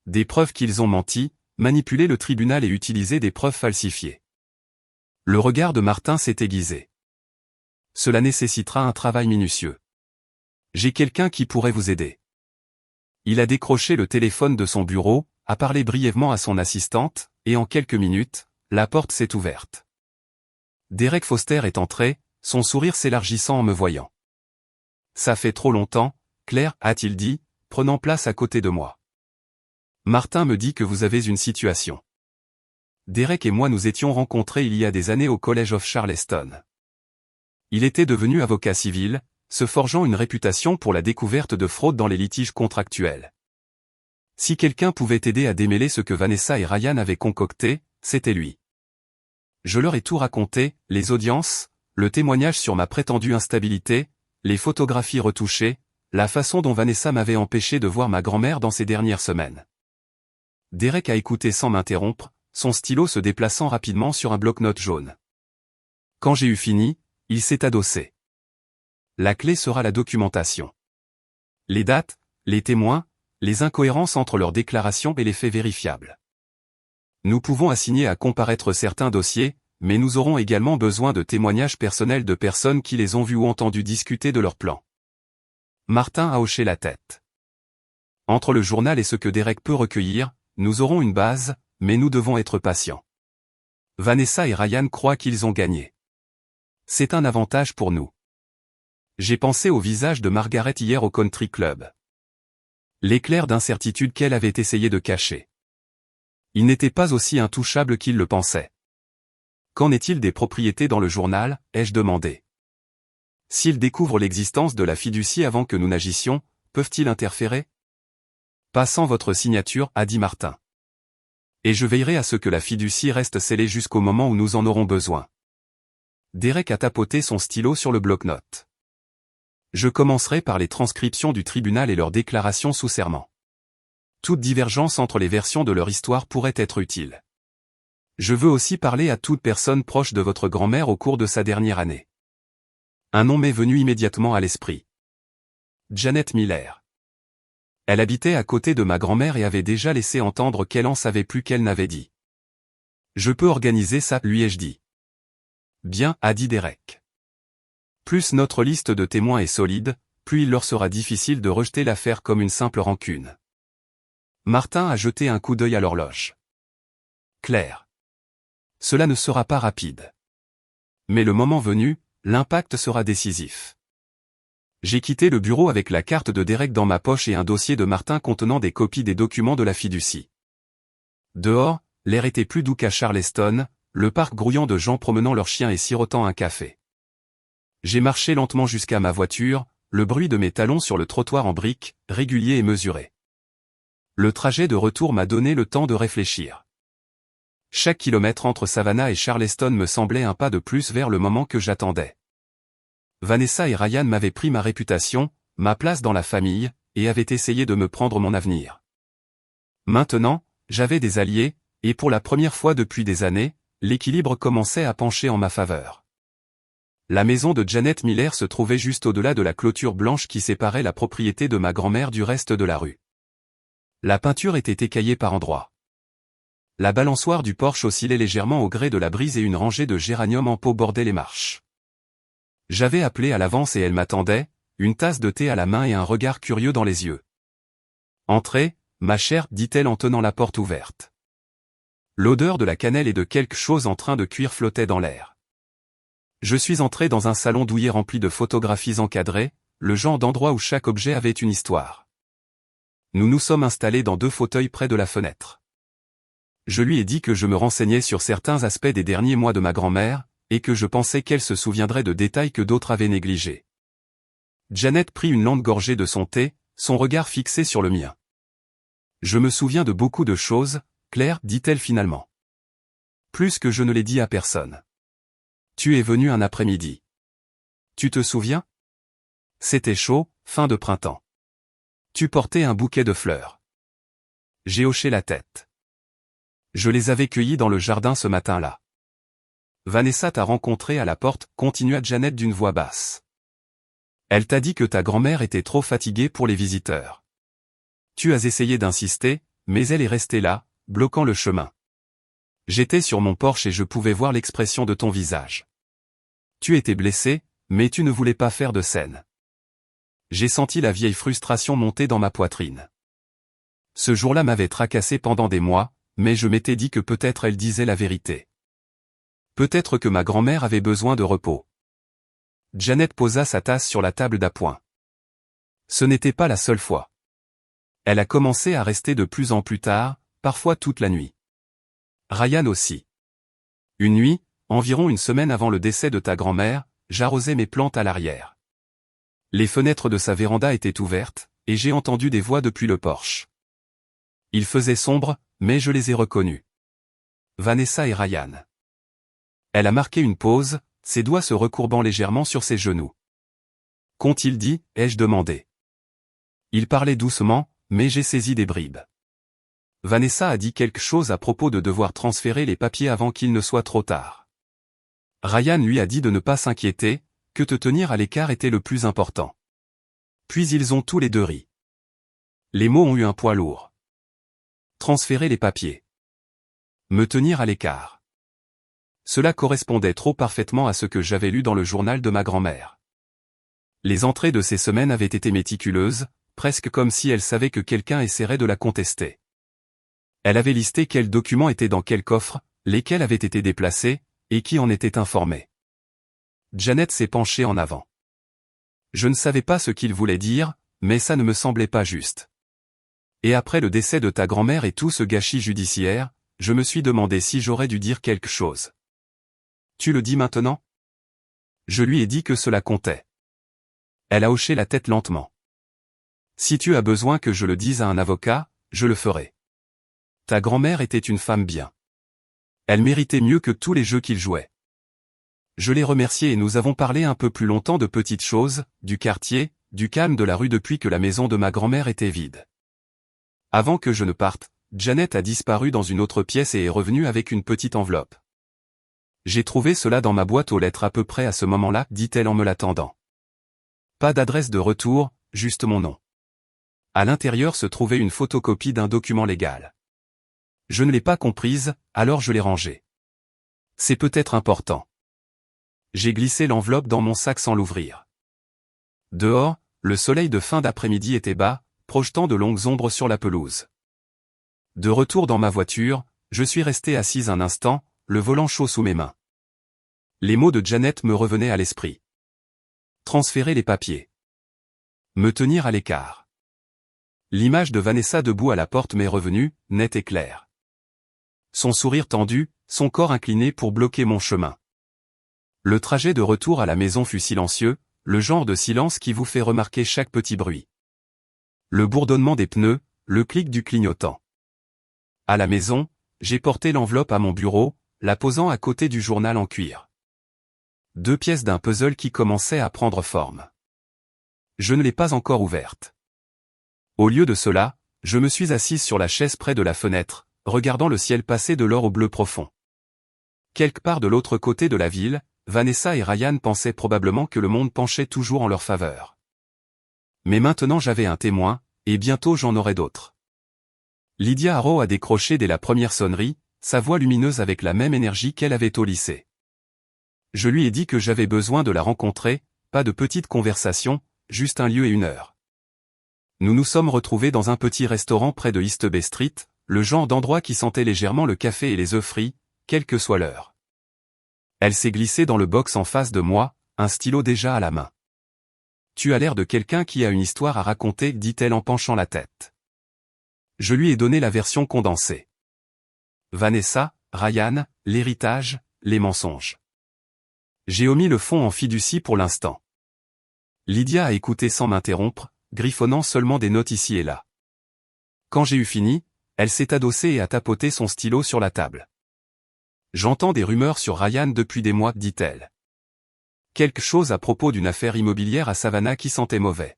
Des preuves qu'ils ont menti, manipulé le tribunal et utilisé des preuves falsifiées. Le regard de Martin s'est aiguisé. Cela nécessitera un travail minutieux. J'ai quelqu'un qui pourrait vous aider. Il a décroché le téléphone de son bureau, a parlé brièvement à son assistante, et en quelques minutes, la porte s'est ouverte. Derek Foster est entré, son sourire s'élargissant en me voyant. Ça fait trop longtemps, Claire, a-t-il dit, prenant place à côté de moi. Martin me dit que vous avez une situation. Derek et moi nous étions rencontrés il y a des années au College of Charleston. Il était devenu avocat civil, se forgeant une réputation pour la découverte de fraudes dans les litiges contractuels. Si quelqu'un pouvait aider à démêler ce que Vanessa et Ryan avaient concocté, c'était lui. Je leur ai tout raconté, les audiences, le témoignage sur ma prétendue instabilité, les photographies retouchées, la façon dont Vanessa m'avait empêché de voir ma grand-mère dans ces dernières semaines. Derek a écouté sans m'interrompre, son stylo se déplaçant rapidement sur un bloc-notes jaune. Quand j'ai eu fini, il s'est adossé. La clé sera la documentation. Les dates, les témoins, les incohérences entre leurs déclarations et les faits vérifiables. Nous pouvons assigner à comparaître certains dossiers, mais nous aurons également besoin de témoignages personnels de personnes qui les ont vus ou entendu discuter de leur plan. Martin a hoché la tête. Entre le journal et ce que Derek peut recueillir, nous aurons une base, mais nous devons être patients. Vanessa et Ryan croient qu'ils ont gagné. C'est un avantage pour nous. J'ai pensé au visage de Margaret hier au country club. L'éclair d'incertitude qu'elle avait essayé de cacher. Il n'était pas aussi intouchable qu'il le pensait. Qu'en est-il des propriétés dans le journal, ai-je demandé. S'ils découvrent l'existence de la fiducie avant que nous n'agissions, peuvent-ils interférer? Pas sans votre signature, a dit Martin. Et je veillerai à ce que la fiducie reste scellée jusqu'au moment où nous en aurons besoin. Derek a tapoté son stylo sur le bloc-notes. Je commencerai par les transcriptions du tribunal et leurs déclarations sous serment. Toute divergence entre les versions de leur histoire pourrait être utile. Je veux aussi parler à toute personne proche de votre grand-mère au cours de sa dernière année. Un nom m'est venu immédiatement à l'esprit. Janet Miller. Elle habitait à côté de ma grand-mère et avait déjà laissé entendre qu'elle en savait plus qu'elle n'avait dit. Je peux organiser ça, lui ai-je dit. Bien, a dit Derek. Plus notre liste de témoins est solide, plus il leur sera difficile de rejeter l'affaire comme une simple rancune. Martin a jeté un coup d'œil à l'horloge. Claire. Cela ne sera pas rapide. Mais le moment venu, l'impact sera décisif. J'ai quitté le bureau avec la carte de Derek dans ma poche et un dossier de Martin contenant des copies des documents de la fiducie. Dehors, l'air était plus doux qu'à Charleston, le parc grouillant de gens promenant leurs chiens et sirotant un café. J'ai marché lentement jusqu'à ma voiture, le bruit de mes talons sur le trottoir en briques, régulier et mesuré. Le trajet de retour m'a donné le temps de réfléchir. Chaque kilomètre entre Savannah et Charleston me semblait un pas de plus vers le moment que j'attendais. Vanessa et Ryan m'avaient pris ma réputation, ma place dans la famille, et avaient essayé de me prendre mon avenir. Maintenant, j'avais des alliés, et pour la première fois depuis des années, l'équilibre commençait à pencher en ma faveur. La maison de Janet Miller se trouvait juste au-delà de la clôture blanche qui séparait la propriété de ma grand-mère du reste de la rue. La peinture était écaillée par endroits. La balançoire du porche oscillait légèrement au gré de la brise et une rangée de géraniums en pot bordait les marches. J'avais appelé à l'avance et elle m'attendait, une tasse de thé à la main et un regard curieux dans les yeux. « Entrez, ma chère, dit-elle en tenant la porte ouverte. L'odeur de la cannelle et de quelque chose en train de cuire flottait dans l'air. Je suis entré dans un salon douillet rempli de photographies encadrées, le genre d'endroit où chaque objet avait une histoire. Nous nous sommes installés dans 2 fauteuils près de la fenêtre. Je lui ai dit que je me renseignais sur certains aspects des derniers mois de ma grand-mère, et que je pensais qu'elle se souviendrait de détails que d'autres avaient négligés. Janet prit une lente gorgée de son thé, son regard fixé sur le mien. Je me souviens de beaucoup de choses, Claire, dit-elle finalement. Plus que je ne l'ai dit à personne. Tu es venu un après-midi. Tu te souviens? C'était chaud, fin de printemps. Tu portais un bouquet de fleurs. J'ai hoché la tête. Je les avais cueillies dans le jardin ce matin-là. Vanessa t'a rencontré à la porte, continua Janet d'une voix basse. Elle t'a dit que ta grand-mère était trop fatiguée pour les visiteurs. Tu as essayé d'insister, mais elle est restée là, bloquant le chemin. J'étais sur mon porche et je pouvais voir l'expression de ton visage. Tu étais blessé, mais tu ne voulais pas faire de scène. J'ai senti la vieille frustration monter dans ma poitrine. Ce jour-là m'avait tracassé pendant des mois, mais je m'étais dit que peut-être elle disait la vérité. Peut-être que ma grand-mère avait besoin de repos. Janet posa sa tasse sur la table d'appoint. Ce n'était pas la seule fois. Elle a commencé à rester de plus en plus tard, parfois toute la nuit. Ryan aussi. Une nuit, environ une semaine avant le décès de ta grand-mère, j'arrosais mes plantes à l'arrière. Les fenêtres de sa véranda étaient ouvertes, et j'ai entendu des voix depuis le porche. Il faisait sombre, mais je les ai reconnus. Vanessa et Ryan. Elle a marqué une pause, ses doigts se recourbant légèrement sur ses genoux. Qu'ont-ils dit, ai-je demandé. Ils parlaient doucement, mais j'ai saisi des bribes. Vanessa a dit quelque chose à propos de devoir transférer les papiers avant qu'il ne soit trop tard. Ryan lui a dit de ne pas s'inquiéter, que te tenir à l'écart était le plus important. Puis ils ont tous les deux ri. Les mots ont eu un poids lourd. Transférer les papiers. Me tenir à l'écart. Cela correspondait trop parfaitement à ce que j'avais lu dans le journal de ma grand-mère. Les entrées de ces semaines avaient été méticuleuses, presque comme si elle savait que quelqu'un essaierait de la contester. Elle avait listé quels documents étaient dans quel coffre, lesquels avaient été déplacés, et qui en était informé. Janet s'est penchée en avant. Je ne savais pas ce qu'il voulait dire, mais ça ne me semblait pas juste. Et après le décès de ta grand-mère et tout ce gâchis judiciaire, je me suis demandé si j'aurais dû dire quelque chose. Tu le dis maintenant? Je lui ai dit que cela comptait. Elle a hoché la tête lentement. Si tu as besoin que je le dise à un avocat, je le ferai. Ta grand-mère était une femme bien. Elle méritait mieux que tous les jeux qu'il jouait. Je l'ai remercié et nous avons parlé un peu plus longtemps de petites choses, du quartier, du calme de la rue depuis que la maison de ma grand-mère était vide. Avant que je ne parte, Janet a disparu dans une autre pièce et est revenue avec une petite enveloppe. J'ai trouvé cela dans ma boîte aux lettres à peu près à ce moment-là, dit-elle en me l'attendant. Pas d'adresse de retour, juste mon nom. À l'intérieur se trouvait une photocopie d'un document légal. Je ne l'ai pas comprise, alors je l'ai rangée. C'est peut-être important. J'ai glissé l'enveloppe dans mon sac sans l'ouvrir. Dehors, le soleil de fin d'après-midi était bas, projetant de longues ombres sur la pelouse. De retour dans ma voiture, je suis resté assise un instant, le volant chaud sous mes mains. Les mots de Janet me revenaient à l'esprit. Transférer les papiers. Me tenir à l'écart. L'image de Vanessa debout à la porte m'est revenue, nette et claire. Son sourire tendu, son corps incliné pour bloquer mon chemin. Le trajet de retour à la maison fut silencieux, le genre de silence qui vous fait remarquer chaque petit bruit. Le bourdonnement des pneus, le clic du clignotant. À la maison, j'ai porté l'enveloppe à mon bureau, la posant à côté du journal en cuir. 2 pièces d'un puzzle qui commençait à prendre forme. Je ne l'ai pas encore ouverte. Au lieu de cela, je me suis assise sur la chaise près de la fenêtre, regardant le ciel passer de l'or au bleu profond. Quelque part de l'autre côté de la ville, Vanessa et Ryan pensaient probablement que le monde penchait toujours en leur faveur. Mais maintenant j'avais un témoin, et bientôt j'en aurai d'autres. Lydia Harrow a décroché dès la première sonnerie, sa voix lumineuse avec la même énergie qu'elle avait au lycée. Je lui ai dit que j'avais besoin de la rencontrer, pas de petites conversations, juste un lieu et une heure. Nous nous sommes retrouvés dans un petit restaurant près de East Bay Street, le genre d'endroit qui sentait légèrement le café et les œufs frits, quelle que soit l'heure. Elle s'est glissée dans le box en face de moi, un stylo déjà à la main. Tu as l'air de quelqu'un qui a une histoire à raconter, dit-elle en penchant la tête. Je lui ai donné la version condensée. Vanessa, Ryan, l'héritage, les mensonges. J'ai omis le fond en fiducie pour l'instant. Lydia a écouté sans m'interrompre, griffonnant seulement des notes ici et là. Quand j'ai eu fini, elle s'est adossée et a tapoté son stylo sur la table. J'entends des rumeurs sur Ryan depuis des mois, dit-elle. Quelque chose à propos d'une affaire immobilière à Savannah qui sentait mauvais.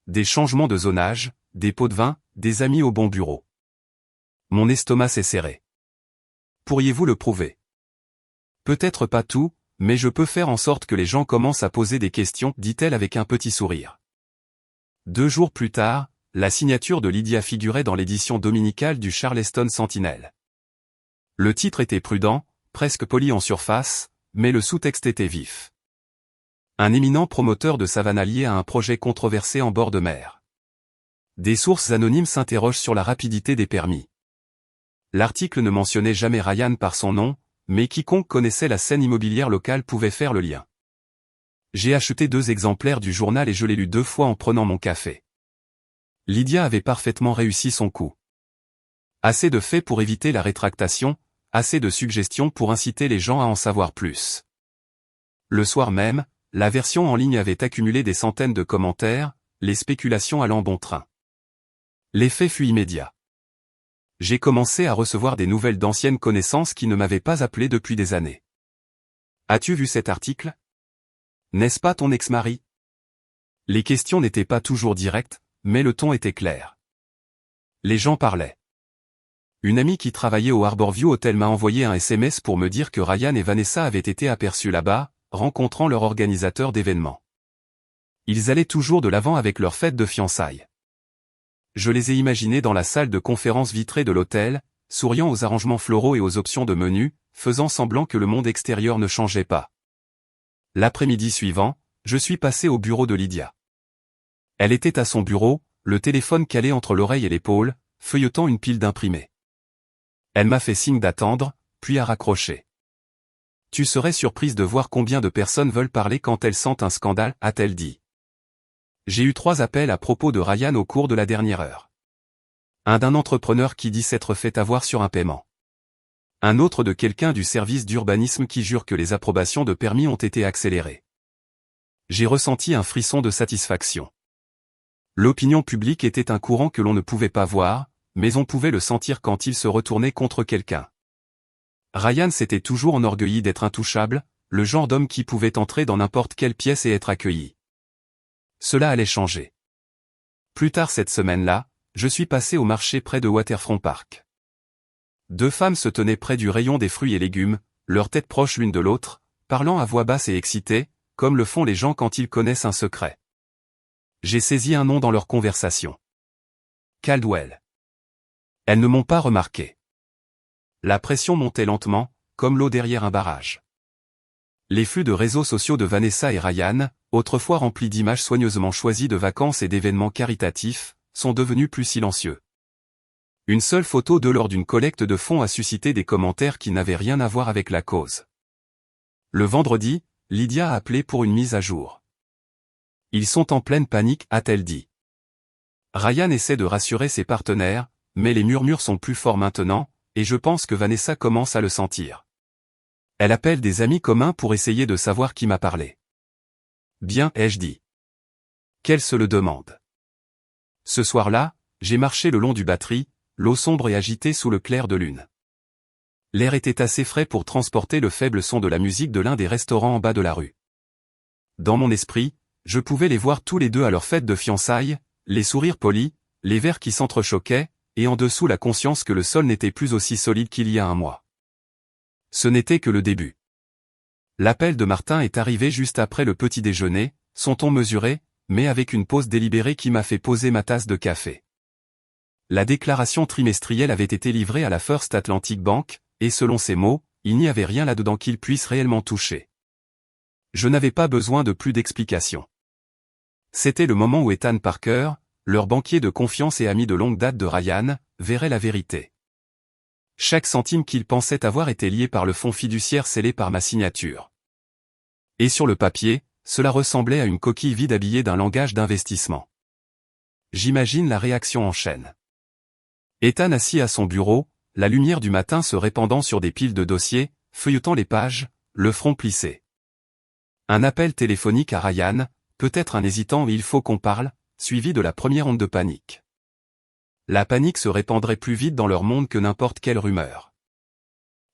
Des changements de zonage, des pots de vin, des amis au bon bureau. Mon estomac s'est serré. Pourriez-vous le prouver? Peut-être pas tout, mais je peux faire en sorte que les gens commencent à poser des questions, dit-elle avec un petit sourire. 2 jours plus tard, la signature de Lydia figurait dans l'édition dominicale du Charleston Sentinel. Le titre était prudent, presque poli en surface, mais le sous-texte était vif. Un éminent promoteur de savane lié à un projet controversé en bord de mer. Des sources anonymes s'interrogent sur la rapidité des permis. L'article ne mentionnait jamais Ryan par son nom, mais quiconque connaissait la scène immobilière locale pouvait faire le lien. J'ai acheté 2 exemplaires du journal et je l'ai lu 2 fois en prenant mon café. Lydia avait parfaitement réussi son coup. Assez de faits pour éviter la rétractation, assez de suggestions pour inciter les gens à en savoir plus. Le soir même, la version en ligne avait accumulé des centaines de commentaires, les spéculations allant bon train. L'effet fut immédiat. J'ai commencé à recevoir des nouvelles d'anciennes connaissances qui ne m'avaient pas appelé depuis des années. As-tu vu cet article? N'est-ce pas ton ex-mari? Les questions n'étaient pas toujours directes, mais le ton était clair. Les gens parlaient. Une amie qui travaillait au Harborview Hotel m'a envoyé un SMS pour me dire que Ryan et Vanessa avaient été aperçus là-bas, rencontrant leur organisateur d'événements. Ils allaient toujours de l'avant avec leur fête de fiançailles. Je les ai imaginés dans la salle de conférence vitrée de l'hôtel, souriant aux arrangements floraux et aux options de menu, faisant semblant que le monde extérieur ne changeait pas. L'après-midi suivant, je suis passé au bureau de Lydia. Elle était à son bureau, le téléphone calé entre l'oreille et l'épaule, feuilletant une pile d'imprimés. Elle m'a fait signe d'attendre, puis a raccroché. « Tu serais surprise de voir combien de personnes veulent parler quand elles sentent un scandale », a-t-elle dit. J'ai eu 3 appels à propos de Ryan au cours de la dernière heure. Un d'un entrepreneur qui dit s'être fait avoir sur un paiement. Un autre de quelqu'un du service d'urbanisme qui jure que les approbations de permis ont été accélérées. J'ai ressenti un frisson de satisfaction. L'opinion publique était un courant que l'on ne pouvait pas voir, mais on pouvait le sentir quand il se retournait contre quelqu'un. Ryan s'était toujours enorgueilli d'être intouchable, le genre d'homme qui pouvait entrer dans n'importe quelle pièce et être accueilli. Cela allait changer. Plus tard cette semaine-là, je suis passé au marché près de Waterfront Park. 2 femmes se tenaient près du rayon des fruits et légumes, leurs têtes proches l'une de l'autre, parlant à voix basse et excitées, comme le font les gens quand ils connaissent un secret. J'ai saisi un nom dans leur conversation. Caldwell. Elles ne m'ont pas remarqué. La pression montait lentement, comme l'eau derrière un barrage. Les flux de réseaux sociaux de Vanessa et Ryan, autrefois remplis d'images soigneusement choisies de vacances et d'événements caritatifs, sont devenus plus silencieux. Une seule photo d'eux lors d'une collecte de fonds a suscité des commentaires qui n'avaient rien à voir avec la cause. Le vendredi, Lydia a appelé pour une mise à jour. Ils sont en pleine panique, a-t-elle dit. Ryan essaie de rassurer ses partenaires, mais les murmures sont plus forts maintenant, et je pense que Vanessa commence à le sentir. Elle appelle des amis communs pour essayer de savoir qui m'a parlé. Bien, ai-je dit. Qu'elle se le demande. Ce soir-là, j'ai marché le long du Battery, l'eau sombre et agitée sous le clair de lune. L'air était assez frais pour transporter le faible son de la musique de l'un des restaurants en bas de la rue. Dans mon esprit, je pouvais les voir tous les deux à leur fête de fiançailles, les sourires polis, les verres qui s'entrechoquaient, et en dessous la conscience que le sol n'était plus aussi solide qu'il y a un mois. Ce n'était que le début. L'appel de Martin est arrivé juste après le petit déjeuner, son ton mesuré, mais avec une pause délibérée qui m'a fait poser ma tasse de café. La déclaration trimestrielle avait été livrée à la First Atlantic Bank, et selon ses mots, il n'y avait rien là-dedans qu'il puisse réellement toucher. Je n'avais pas besoin de plus d'explications. C'était le moment où Ethan Parker, leur banquier de confiance et ami de longue date de Ryan, verrait la vérité. Chaque centime qu'il pensait avoir été lié par le fonds fiduciaire scellé par ma signature. Et sur le papier, cela ressemblait à une coquille vide habillée d'un langage d'investissement. J'imagine la réaction en chaîne. Ethan assis à son bureau, la lumière du matin se répandant sur des piles de dossiers, feuilletant les pages, le front plissé. Un appel téléphonique à Ryan, peut-être un hésitant « il faut qu'on parle », suivi de la première onde de panique. La panique se répandrait plus vite dans leur monde que n'importe quelle rumeur.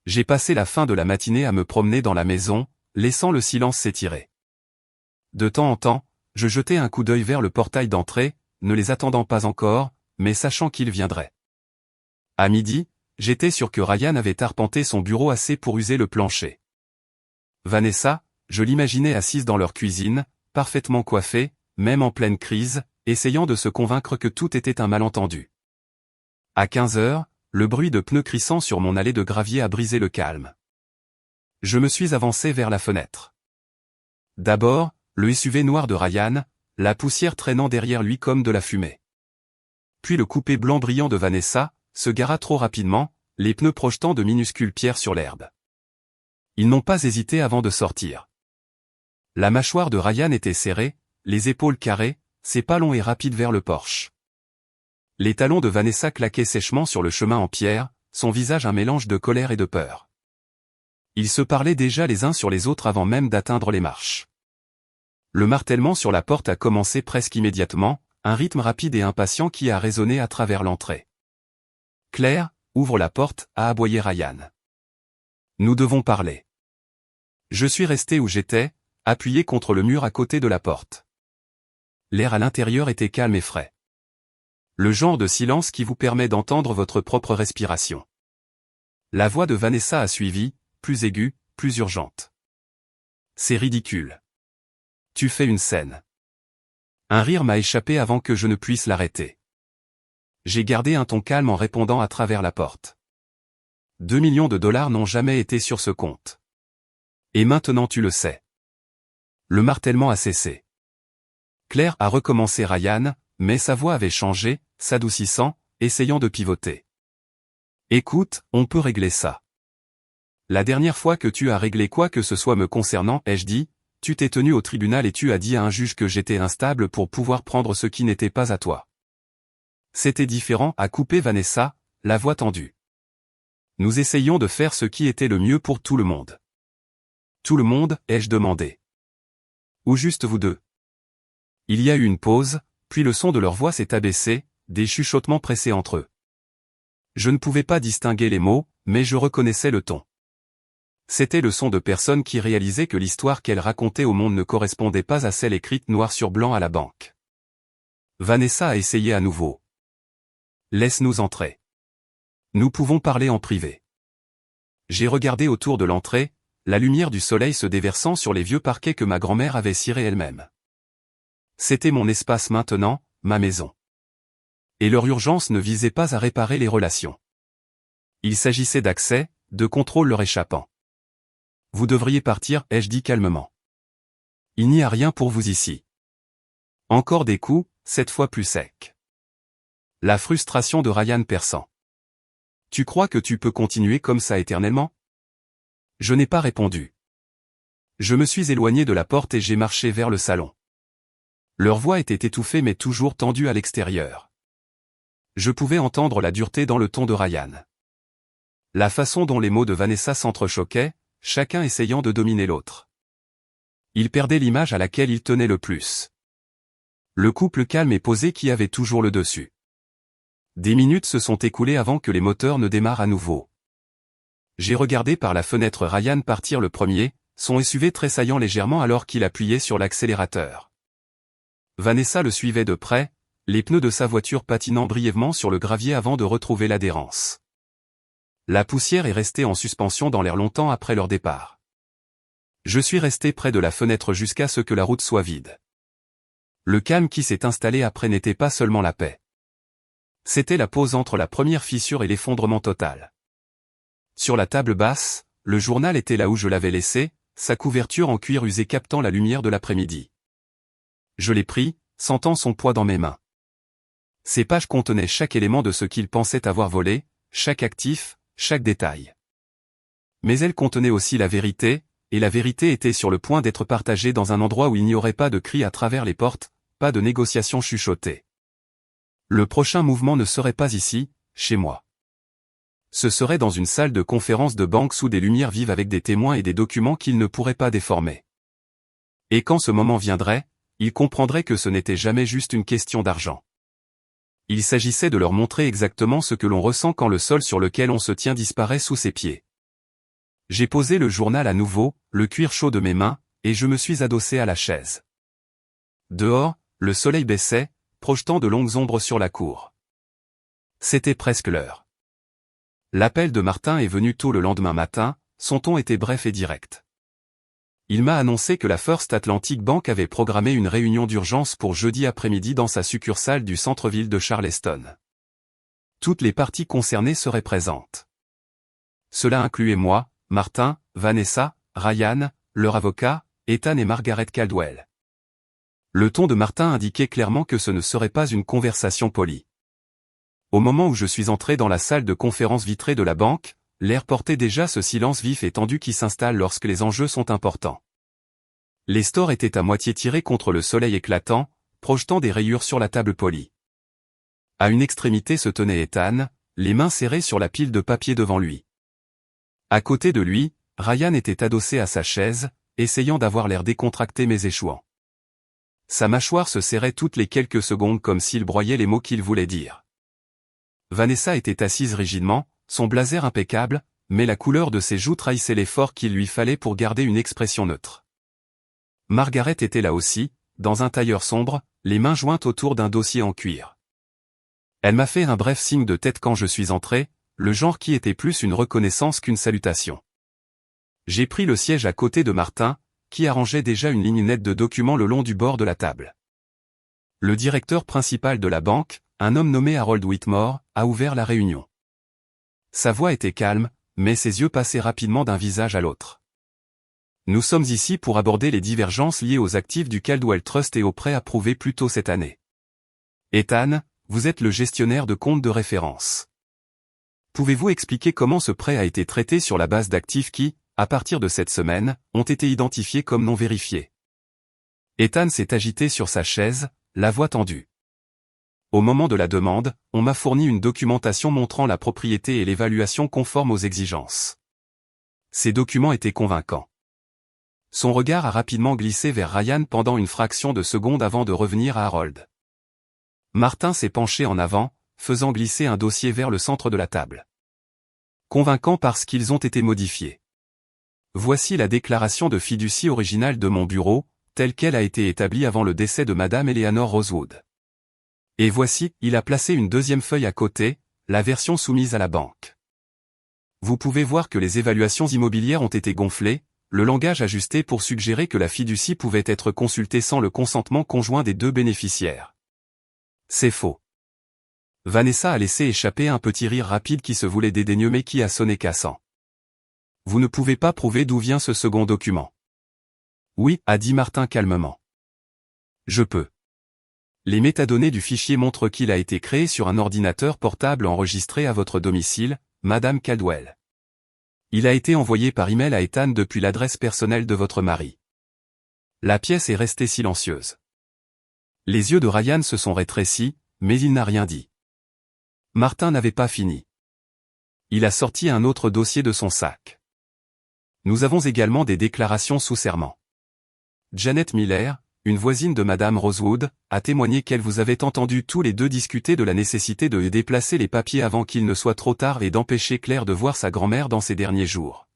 J'ai passé la fin de la matinée à me promener dans la maison, laissant le silence s'étirer. De temps en temps, je jetais un coup d'œil vers le portail d'entrée, ne les attendant pas encore, mais sachant qu'ils viendraient. À midi, j'étais sûr que Ryan avait arpenté son bureau assez pour user le plancher. Vanessa, je l'imaginais assise dans leur cuisine, parfaitement coiffée, même en pleine crise, essayant de se convaincre que tout était un malentendu. À 15 heures, le bruit de pneus crissant sur mon allée de gravier a brisé le calme. Je me suis avancé vers la fenêtre. D'abord, le SUV noir de Ryan, la poussière traînant derrière lui comme de la fumée. Puis le coupé blanc brillant de Vanessa, se gara trop rapidement, les pneus projetant de minuscules pierres sur l'herbe. Ils n'ont pas hésité avant de sortir. La mâchoire de Ryan était serrée, les épaules carrées, ses pas longs et rapides vers le Porsche. Les talons de Vanessa claquaient sèchement sur le chemin en pierre, son visage un mélange de colère et de peur. Ils se parlaient déjà les uns sur les autres avant même d'atteindre les marches. Le martèlement sur la porte a commencé presque immédiatement, un rythme rapide et impatient qui a résonné à travers l'entrée. « Claire, ouvre la porte » a aboyé Ryan. « Nous devons parler. » Je suis resté où j'étais, appuyé contre le mur à côté de la porte. L'air à l'intérieur était calme et frais. Le genre de silence qui vous permet d'entendre votre propre respiration. La voix de Vanessa a suivi, plus aiguë, plus urgente. « C'est ridicule. Tu fais une scène. » Un rire m'a échappé avant que je ne puisse l'arrêter. J'ai gardé un ton calme en répondant à travers la porte. 2 millions de dollars n'ont jamais été sur ce compte. Et maintenant tu le sais. Le martèlement a cessé. Claire a recommencé Ryan, mais sa voix avait changé, s'adoucissant, essayant de pivoter. Écoute, on peut régler ça. La dernière fois que tu as réglé quoi que ce soit me concernant, ai-je dit, tu t'es tenu au tribunal et tu as dit à un juge que j'étais instable pour pouvoir prendre ce qui n'était pas à toi. C'était différent, a coupé Vanessa, la voix tendue. Nous essayions de faire ce qui était le mieux pour tout le monde. Tout le monde, ai-je demandé. Ou juste vous deux? Il y a eu une pause, puis le son de leur voix s'est abaissé, des chuchotements pressés entre eux. Je ne pouvais pas distinguer les mots, mais je reconnaissais le ton. C'était le son de personnes qui réalisaient que l'histoire qu'elles racontaient au monde ne correspondait pas à celle écrite noir sur blanc à la banque. Vanessa a essayé à nouveau. Laisse-nous entrer. Nous pouvons parler en privé. J'ai regardé autour de l'entrée, la lumière du soleil se déversant sur les vieux parquets que ma grand-mère avait cirés elle-même. C'était mon espace maintenant, ma maison. Et leur urgence ne visait pas à réparer les relations. Il s'agissait d'accès, de contrôle leur échappant. Vous devriez partir, ai-je dit calmement. Il n'y a rien pour vous ici. Encore des coups, cette fois plus secs. La frustration de Ryan perçant. Tu crois que tu peux continuer comme ça éternellement? Je n'ai pas répondu. Je me suis éloigné de la porte et j'ai marché vers le salon. Leur voix était étouffée mais toujours tendue à l'extérieur. Je pouvais entendre la dureté dans le ton de Ryan. La façon dont les mots de Vanessa s'entrechoquaient, chacun essayant de dominer l'autre. Il perdait l'image à laquelle il tenait le plus. Le couple calme et posé qui avait toujours le dessus. Des minutes se sont écoulées avant que les moteurs ne démarrent à nouveau. J'ai regardé par la fenêtre Ryan partir le premier, son SUV tressaillant légèrement alors qu'il appuyait sur l'accélérateur. Vanessa le suivait de près, les pneus de sa voiture patinant brièvement sur le gravier avant de retrouver l'adhérence. La poussière est restée en suspension dans l'air longtemps après leur départ. Je suis resté près de la fenêtre jusqu'à ce que la route soit vide. Le calme qui s'est installé après n'était pas seulement la paix. C'était la pause entre la première fissure et l'effondrement total. Sur la table basse, le journal était là où je l'avais laissé, sa couverture en cuir usé captant la lumière de l'après-midi. Je l'ai pris, sentant son poids dans mes mains. Ces pages contenaient chaque élément de ce qu'il pensait avoir volé, chaque actif, chaque détail. Mais elles contenaient aussi la vérité, et la vérité était sur le point d'être partagée dans un endroit où il n'y aurait pas de cris à travers les portes, pas de négociations chuchotées. Le prochain mouvement ne serait pas ici, chez moi. Ce serait dans une salle de conférence de banque sous des lumières vives avec des témoins et des documents qu'il ne pourrait pas déformer. Et quand ce moment viendrait, il comprendrait que ce n'était jamais juste une question d'argent. Il s'agissait de leur montrer exactement ce que l'on ressent quand le sol sur lequel on se tient disparaît sous ses pieds. J'ai posé le journal à nouveau, le cuir chaud de mes mains, et je me suis adossé à la chaise. Dehors, le soleil baissait, projetant de longues ombres sur la cour. C'était presque l'heure. L'appel de Martin est venu tôt le lendemain matin, son ton était bref et direct. Il m'a annoncé que la First Atlantic Bank avait programmé une réunion d'urgence pour jeudi après-midi dans sa succursale du centre-ville de Charleston. toutes les parties concernées seraient présentes. Cela incluait moi, Martin, Vanessa, Ryan, leur avocat, Ethan et Margaret Caldwell. Le ton de Martin indiquait clairement que ce ne serait pas une conversation polie. Au moment où je suis entré dans la salle de conférence vitrée de la banque, l'air portait déjà ce silence vif et tendu qui s'installe lorsque les enjeux sont importants. Les stores étaient à moitié tirés contre le soleil éclatant, projetant des rayures sur la table polie. À une extrémité se tenait Ethan, les mains serrées sur la pile de papier devant lui. À côté de lui, Ryan était adossé à sa chaise, essayant d'avoir l'air décontracté mais échouant. Sa mâchoire se serrait toutes les quelques secondes comme s'il broyait les mots qu'il voulait dire. Vanessa était assise rigidement, son blazer impeccable, mais la couleur de ses joues trahissait l'effort qu'il lui fallait pour garder une expression neutre. Margaret était là aussi, dans un tailleur sombre, les mains jointes autour d'un dossier en cuir. Elle m'a fait un bref signe de tête quand je suis entré, le genre qui était plus une reconnaissance qu'une salutation. J'ai pris le siège à côté de Martin, qui arrangeait déjà une ligne nette de documents le long du bord de la table. Le directeur principal de la banque, un homme nommé Harold Whitmore, a ouvert la réunion. Sa voix était calme, mais ses yeux passaient rapidement d'un visage à l'autre. Nous sommes ici pour aborder les divergences liées aux actifs du Caldwell Trust et aux prêts approuvés plus tôt cette année. Ethan, vous êtes le gestionnaire de compte de référence. Pouvez-vous expliquer comment ce prêt a été traité sur la base d'actifs qui, à partir de cette semaine, ont été identifiés comme non vérifiés? Ethan s'est agité sur sa chaise, la voix tendue. Au moment de la demande, on m'a fourni une documentation montrant la propriété et l'évaluation conformes aux exigences. Ces documents étaient convaincants. Son regard a rapidement glissé vers Ryan pendant une fraction de seconde avant de revenir à Harold. Martin s'est penché en avant, faisant glisser un dossier vers le centre de la table. Convaincant parce qu'ils ont été modifiés. Voici la déclaration de fiducie originale de mon bureau, telle qu'elle a été établie avant le décès de Madame Eleanor Rosewood. Et voici, il a placé une deuxième feuille à côté, la version soumise à la banque. Vous pouvez voir que les évaluations immobilières ont été gonflées, le langage ajusté pour suggérer que la fiducie pouvait être consultée sans le consentement conjoint des deux bénéficiaires. C'est faux. Vanessa a laissé échapper un petit rire rapide qui se voulait dédaigneux mais qui a sonné cassant. Vous ne pouvez pas prouver d'où vient ce second document. Oui, a dit Martin calmement. Je peux. Les métadonnées du fichier montrent qu'il a été créé sur un ordinateur portable enregistré à votre domicile, Madame Caldwell. Il a été envoyé par email à Ethan depuis l'adresse personnelle de votre mari. La pièce est restée silencieuse. Les yeux de Ryan se sont rétrécis, mais il n'a rien dit. Martin n'avait pas fini. Il a sorti un autre dossier de son sac. Nous avons également des déclarations sous serment. Janet Miller, une voisine de Madame Rosewood, a témoigné qu'elle vous avait entendu tous les deux discuter de la nécessité de déplacer les papiers avant qu'il ne soit trop tard et d'empêcher Claire de voir sa grand-mère dans ces derniers jours.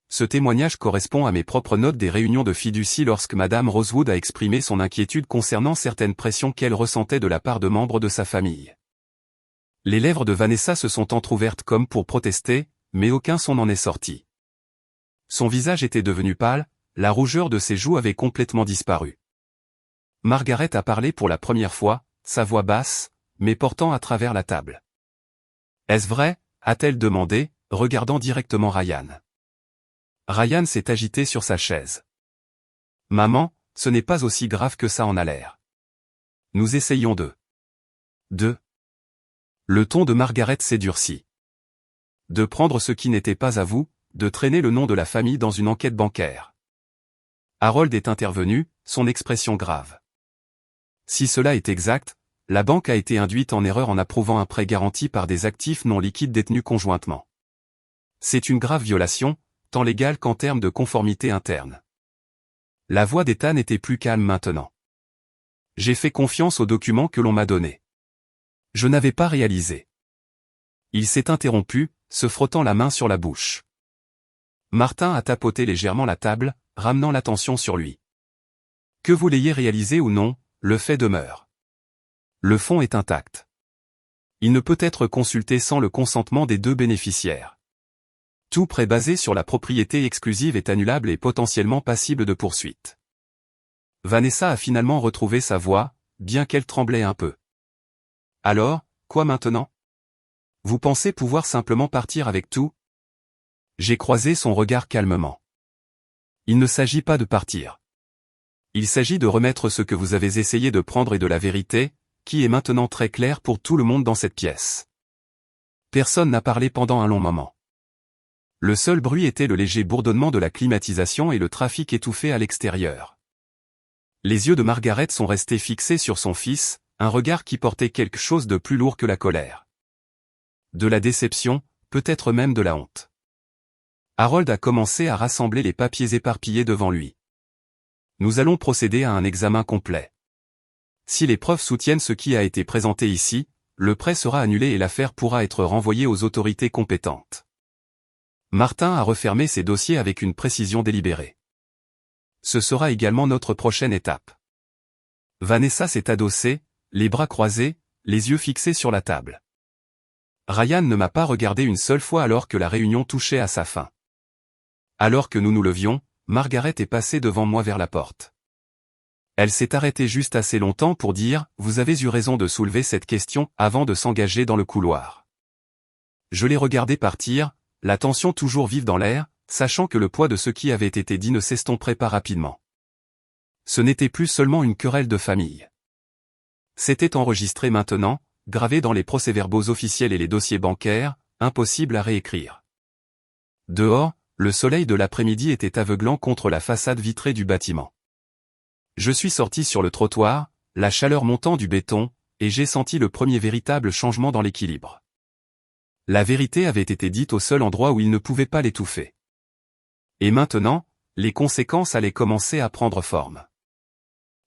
Ce témoignage correspond à mes propres notes des réunions de fiducie lorsque Madame Rosewood a exprimé son inquiétude concernant certaines pressions qu'elle ressentait de la part de membres de sa famille. Les lèvres de Vanessa se sont entr'ouvertes comme pour protester, mais aucun son n'en est sorti. Son visage était devenu pâle, la rougeur de ses joues avait complètement disparu. Margaret a parlé pour la première fois, sa voix basse, mais portant à travers la table. Est-ce vrai? A-t-elle demandé, regardant directement Ryan. Ryan s'est agité sur sa chaise. Maman, ce n'est pas aussi grave que ça en a l'air. Nous essayons de. Le ton de Margaret s'est durci. De prendre ce qui n'était pas à vous, de traîner le nom de la famille dans une enquête bancaire. Harold est intervenu, son expression grave. Si cela est exact, la banque a été induite en erreur en approuvant un prêt garanti par des actifs non liquides détenus conjointement. C'est une grave violation, tant légale qu'en termes de conformité interne. La voix d'Ethan était plus calme maintenant. J'ai fait confiance aux documents que l'on m'a donnés. Je n'avais pas réalisé. Il s'est interrompu, se frottant la main sur la bouche. Martin a tapoté légèrement la table, ramenant l'attention sur lui. Que vous l'ayez réalisé ou non, le fait demeure. Le fonds est intact. Il ne peut être consulté sans le consentement des deux bénéficiaires. Tout prêt basé sur la propriété exclusive est annulable et potentiellement passible de poursuite. Vanessa a finalement retrouvé sa voix, bien qu'elle tremblait un peu. Alors, quoi maintenant? Vous pensez pouvoir simplement partir avec tout? J'ai croisé son regard calmement. Il ne s'agit pas de partir. Il s'agit de remettre ce que vous avez essayé de prendre et de la vérité, qui est maintenant très claire pour tout le monde dans cette pièce. Personne n'a parlé pendant un long moment. Le seul bruit était le léger bourdonnement de la climatisation et le trafic étouffé à l'extérieur. Les yeux de Margaret sont restés fixés sur son fils, un regard qui portait quelque chose de plus lourd que la colère. De la déception, peut-être même de la honte. Harold a commencé à rassembler les papiers éparpillés devant lui. Nous allons procéder à un examen complet. Si les preuves soutiennent ce qui a été présenté ici, le prêt sera annulé et l'affaire pourra être renvoyée aux autorités compétentes. Martin a refermé ses dossiers avec une précision délibérée. Ce sera également notre prochaine étape. Vanessa s'est adossée, les bras croisés, les yeux fixés sur la table. Ryan ne m'a pas regardé une seule fois alors que la réunion touchait à sa fin. Alors que nous nous levions, Margaret est passée devant moi vers la porte. Elle s'est arrêtée juste assez longtemps pour dire « Vous avez eu raison de soulever cette question » avant de s'engager dans le couloir. Je l'ai regardée partir, la tension toujours vive dans l'air, sachant que le poids de ce qui avait été dit ne s'estomperait pas rapidement. Ce n'était plus seulement une querelle de famille. C'était enregistré maintenant, gravé dans les procès-verbaux officiels et les dossiers bancaires, impossible à réécrire. Dehors, le soleil de l'après-midi était aveuglant contre la façade vitrée du bâtiment. Je suis sorti sur le trottoir, la chaleur montant du béton, et j'ai senti le premier véritable changement dans l'équilibre. La vérité avait été dite au seul endroit où il ne pouvait pas l'étouffer. Et maintenant, les conséquences allaient commencer à prendre forme.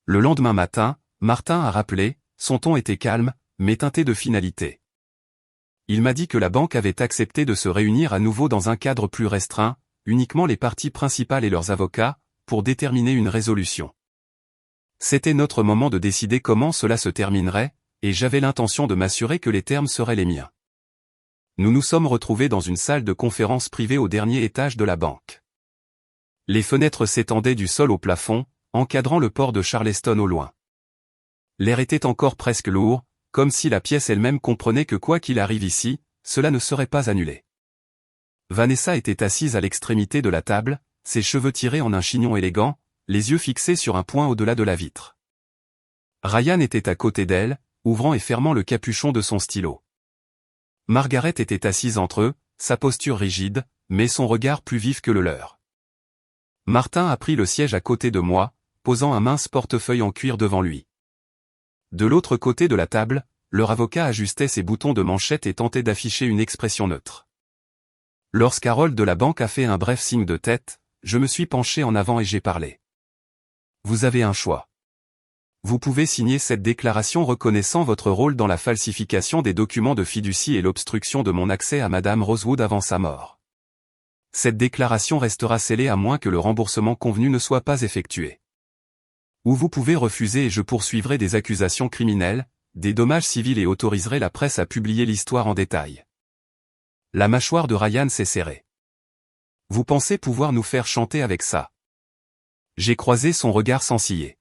Le lendemain matin, Martin a rappelé, son ton était calme, mais teinté de finalité. Il m'a dit que la banque avait accepté de se réunir à nouveau dans un cadre plus restreint, uniquement les parties principales et leurs avocats, pour déterminer une résolution. C'était notre moment de décider comment cela se terminerait, et j'avais l'intention de m'assurer que les termes seraient les miens. Nous nous sommes retrouvés dans une salle de conférence privée au dernier étage de la banque. Les fenêtres s'étendaient du sol au plafond, encadrant le port de Charleston au loin. L'air était encore presque lourd, comme si la pièce elle-même comprenait que quoi qu'il arrive ici, cela ne serait pas annulé. Vanessa était assise à l'extrémité de la table, ses cheveux tirés en un chignon élégant, les yeux fixés sur un point au-delà de la vitre. Ryan était à côté d'elle, ouvrant et fermant le capuchon de son stylo. Margaret était assise entre eux, sa posture rigide, mais son regard plus vif que le leur. Martin a pris le siège à côté de moi, posant un mince portefeuille en cuir devant lui. De l'autre côté de la table, leur avocat ajustait ses boutons de manchette et tentait d'afficher une expression neutre. Lorsqu'Harold de la banque a fait un bref signe de tête, je me suis penché en avant et j'ai parlé. Vous avez un choix. Vous pouvez signer cette déclaration reconnaissant votre rôle dans la falsification des documents de fiducie et l'obstruction de mon accès à Madame Rosewood avant sa mort. Cette déclaration restera scellée à moins que le remboursement convenu ne soit pas effectué. Ou vous pouvez refuser et je poursuivrai des accusations criminelles, des dommages civils et autoriserai la presse à publier l'histoire en détail. La mâchoire de Ryan s'est serrée. Vous pensez pouvoir nous faire chanter avec ça? J'ai croisé son regard sans ciller.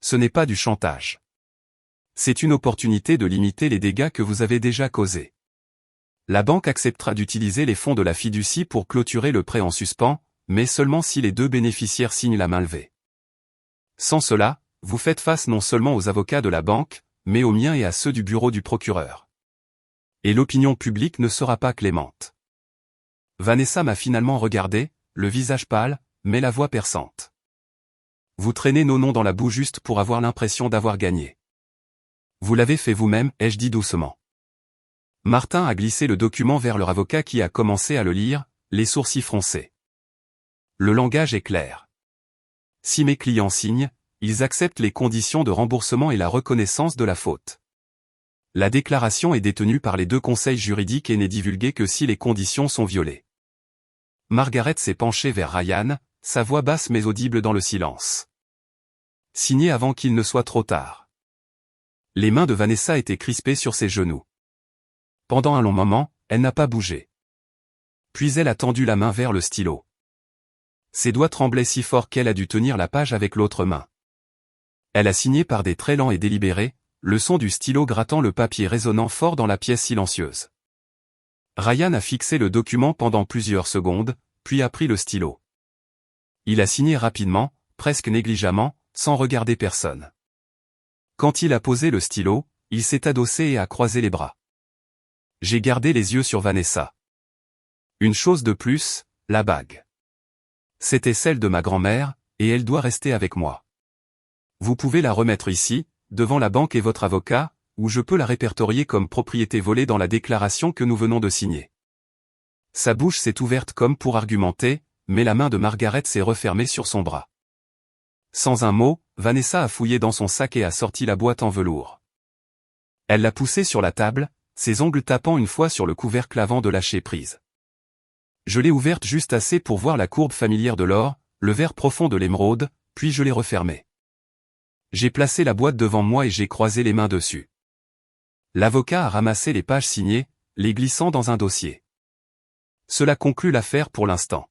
Ce n'est pas du chantage. C'est une opportunité de limiter les dégâts que vous avez déjà causés. La banque acceptera d'utiliser les fonds de la fiducie pour clôturer le prêt en suspens, mais seulement si les deux bénéficiaires signent la main levée. Sans cela, vous faites face non seulement aux avocats de la banque, mais aux miens et à ceux du bureau du procureur. Et l'opinion publique ne sera pas clémente. Vanessa m'a finalement regardé, le visage pâle, mais la voix perçante. Vous traînez nos noms dans la boue juste pour avoir l'impression d'avoir gagné. Vous l'avez fait vous-même, ai-je dit doucement. Martin a glissé le document vers leur avocat qui a commencé à le lire, les sourcils froncés. Le langage est clair. Si mes clients signent, ils acceptent les conditions de remboursement et la reconnaissance de la faute. La déclaration est détenue par les deux conseils juridiques et n'est divulguée que si les conditions sont violées. Margaret s'est penchée vers Ryan, sa voix basse mais audible dans le silence. Signez avant qu'il ne soit trop tard. Les mains de Vanessa étaient crispées sur ses genoux. Pendant un long moment, elle n'a pas bougé. Puis elle a tendu la main vers le stylo. Ses doigts tremblaient si fort qu'elle a dû tenir la page avec l'autre main. Elle a signé par des traits lents et délibérés, le son du stylo grattant le papier résonnant fort dans la pièce silencieuse. Ryan a fixé le document pendant plusieurs secondes, puis a pris le stylo. Il a signé rapidement, presque négligemment, sans regarder personne. Quand il a posé le stylo, il s'est adossé et a croisé les bras. J'ai gardé les yeux sur Vanessa. Une chose de plus, la bague. C'était celle de ma grand-mère, et elle doit rester avec moi. Vous pouvez la remettre ici, devant la banque et votre avocat, ou je peux la répertorier comme propriété volée dans la déclaration que nous venons de signer. Sa bouche s'est ouverte comme pour argumenter, mais la main de Margaret s'est refermée sur son bras. Sans un mot, Vanessa a fouillé dans son sac et a sorti la boîte en velours. Elle l'a poussée sur la table, ses ongles tapant une fois sur le couvercle avant de lâcher prise. Je l'ai ouverte juste assez pour voir la courbe familière de l'or, le vert profond de l'émeraude, puis je l'ai refermée. J'ai placé la boîte devant moi et j'ai croisé les mains dessus. L'avocat a ramassé les pages signées, les glissant dans un dossier. Cela conclut l'affaire pour l'instant.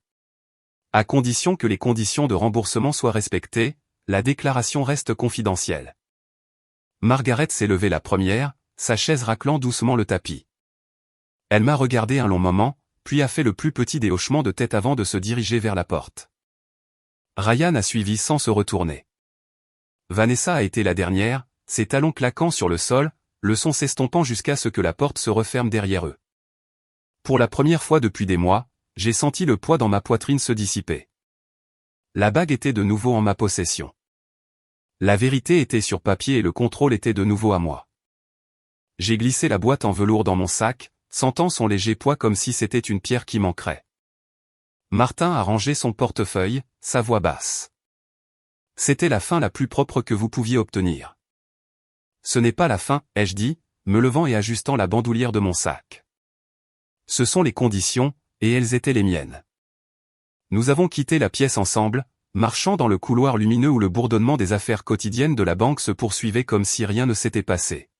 À condition que les conditions de remboursement soient respectées, la déclaration reste confidentielle. Margaret s'est levée la première, sa chaise raclant doucement le tapis. Elle m'a regardé un long moment, puis a fait le plus petit des hochements de tête avant de se diriger vers la porte. Ryan a suivi sans se retourner. Vanessa a été la dernière, ses talons claquant sur le sol, le son s'estompant jusqu'à ce que la porte se referme derrière eux. Pour la première fois depuis des mois, j'ai senti le poids dans ma poitrine se dissiper. La bague était de nouveau en ma possession. La vérité était sur papier et le contrôle était de nouveau à moi. J'ai glissé la boîte en velours dans mon sac, sentant son léger poids comme si c'était une pierre qui manquerait. Martin a rangé son portefeuille, sa voix basse. C'était la fin la plus propre que vous pouviez obtenir. Ce n'est pas la fin, ai-je dit, me levant et ajustant la bandoulière de mon sac. Ce sont les conditions, et elles étaient les miennes. Nous avons quitté la pièce ensemble, marchant dans le couloir lumineux où le bourdonnement des affaires quotidiennes de la banque se poursuivait comme si rien ne s'était passé.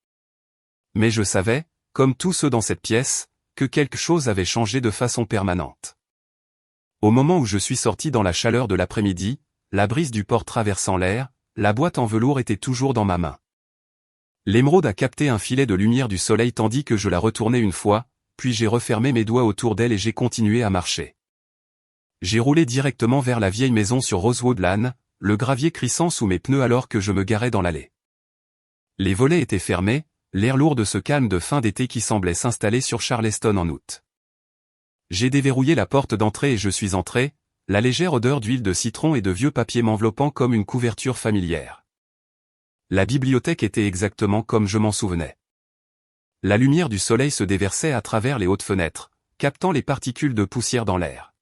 Mais je savais, comme tous ceux dans cette pièce, que quelque chose avait changé de façon permanente. Au moment où je suis sorti dans la chaleur de l'après-midi, la brise du port traversant l'air, la boîte en velours était toujours dans ma main. L'émeraude a capté un filet de lumière du soleil tandis que je la retournais une fois, puis j'ai refermé mes doigts autour d'elle et j'ai continué à marcher. J'ai roulé directement vers la vieille maison sur Rosewood Lane, le gravier crissant sous mes pneus alors que je me garais dans l'allée. Les volets étaient fermés, l'air lourd de ce calme de fin d'été qui semblait s'installer sur Charleston en août. J'ai déverrouillé la porte d'entrée et je suis entré, la légère odeur d'huile de citron et de vieux papier m'enveloppant comme une couverture familière. La bibliothèque était exactement comme je m'en souvenais. La lumière du soleil se déversait à travers les hautes fenêtres, captant les particules de poussière dans l'air.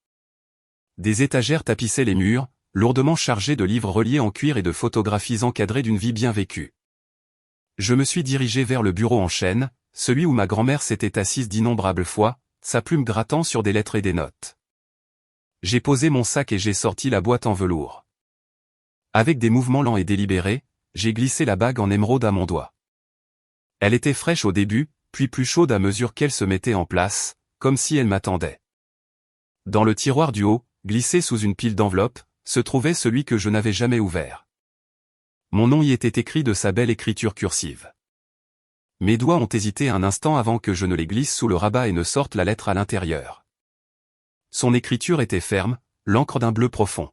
Des étagères tapissaient les murs, lourdement chargés de livres reliés en cuir et de photographies encadrées d'une vie bien vécue. Je me suis dirigé vers le bureau en chêne, celui où ma grand-mère s'était assise d'innombrables fois, sa plume grattant sur des lettres et des notes. J'ai posé mon sac et j'ai sorti la boîte en velours. Avec des mouvements lents et délibérés, j'ai glissé la bague en émeraude à mon doigt. Elle était fraîche au début, puis plus chaude à mesure qu'elle se mettait en place, comme si elle m'attendait. Dans le tiroir du haut, glissé sous une pile d'enveloppes, se trouvait celui que je n'avais jamais ouvert. Mon nom y était écrit de sa belle écriture cursive. Mes doigts ont hésité un instant avant que je ne les glisse sous le rabat et ne sorte la lettre à l'intérieur. Son écriture était ferme, l'encre d'un bleu profond.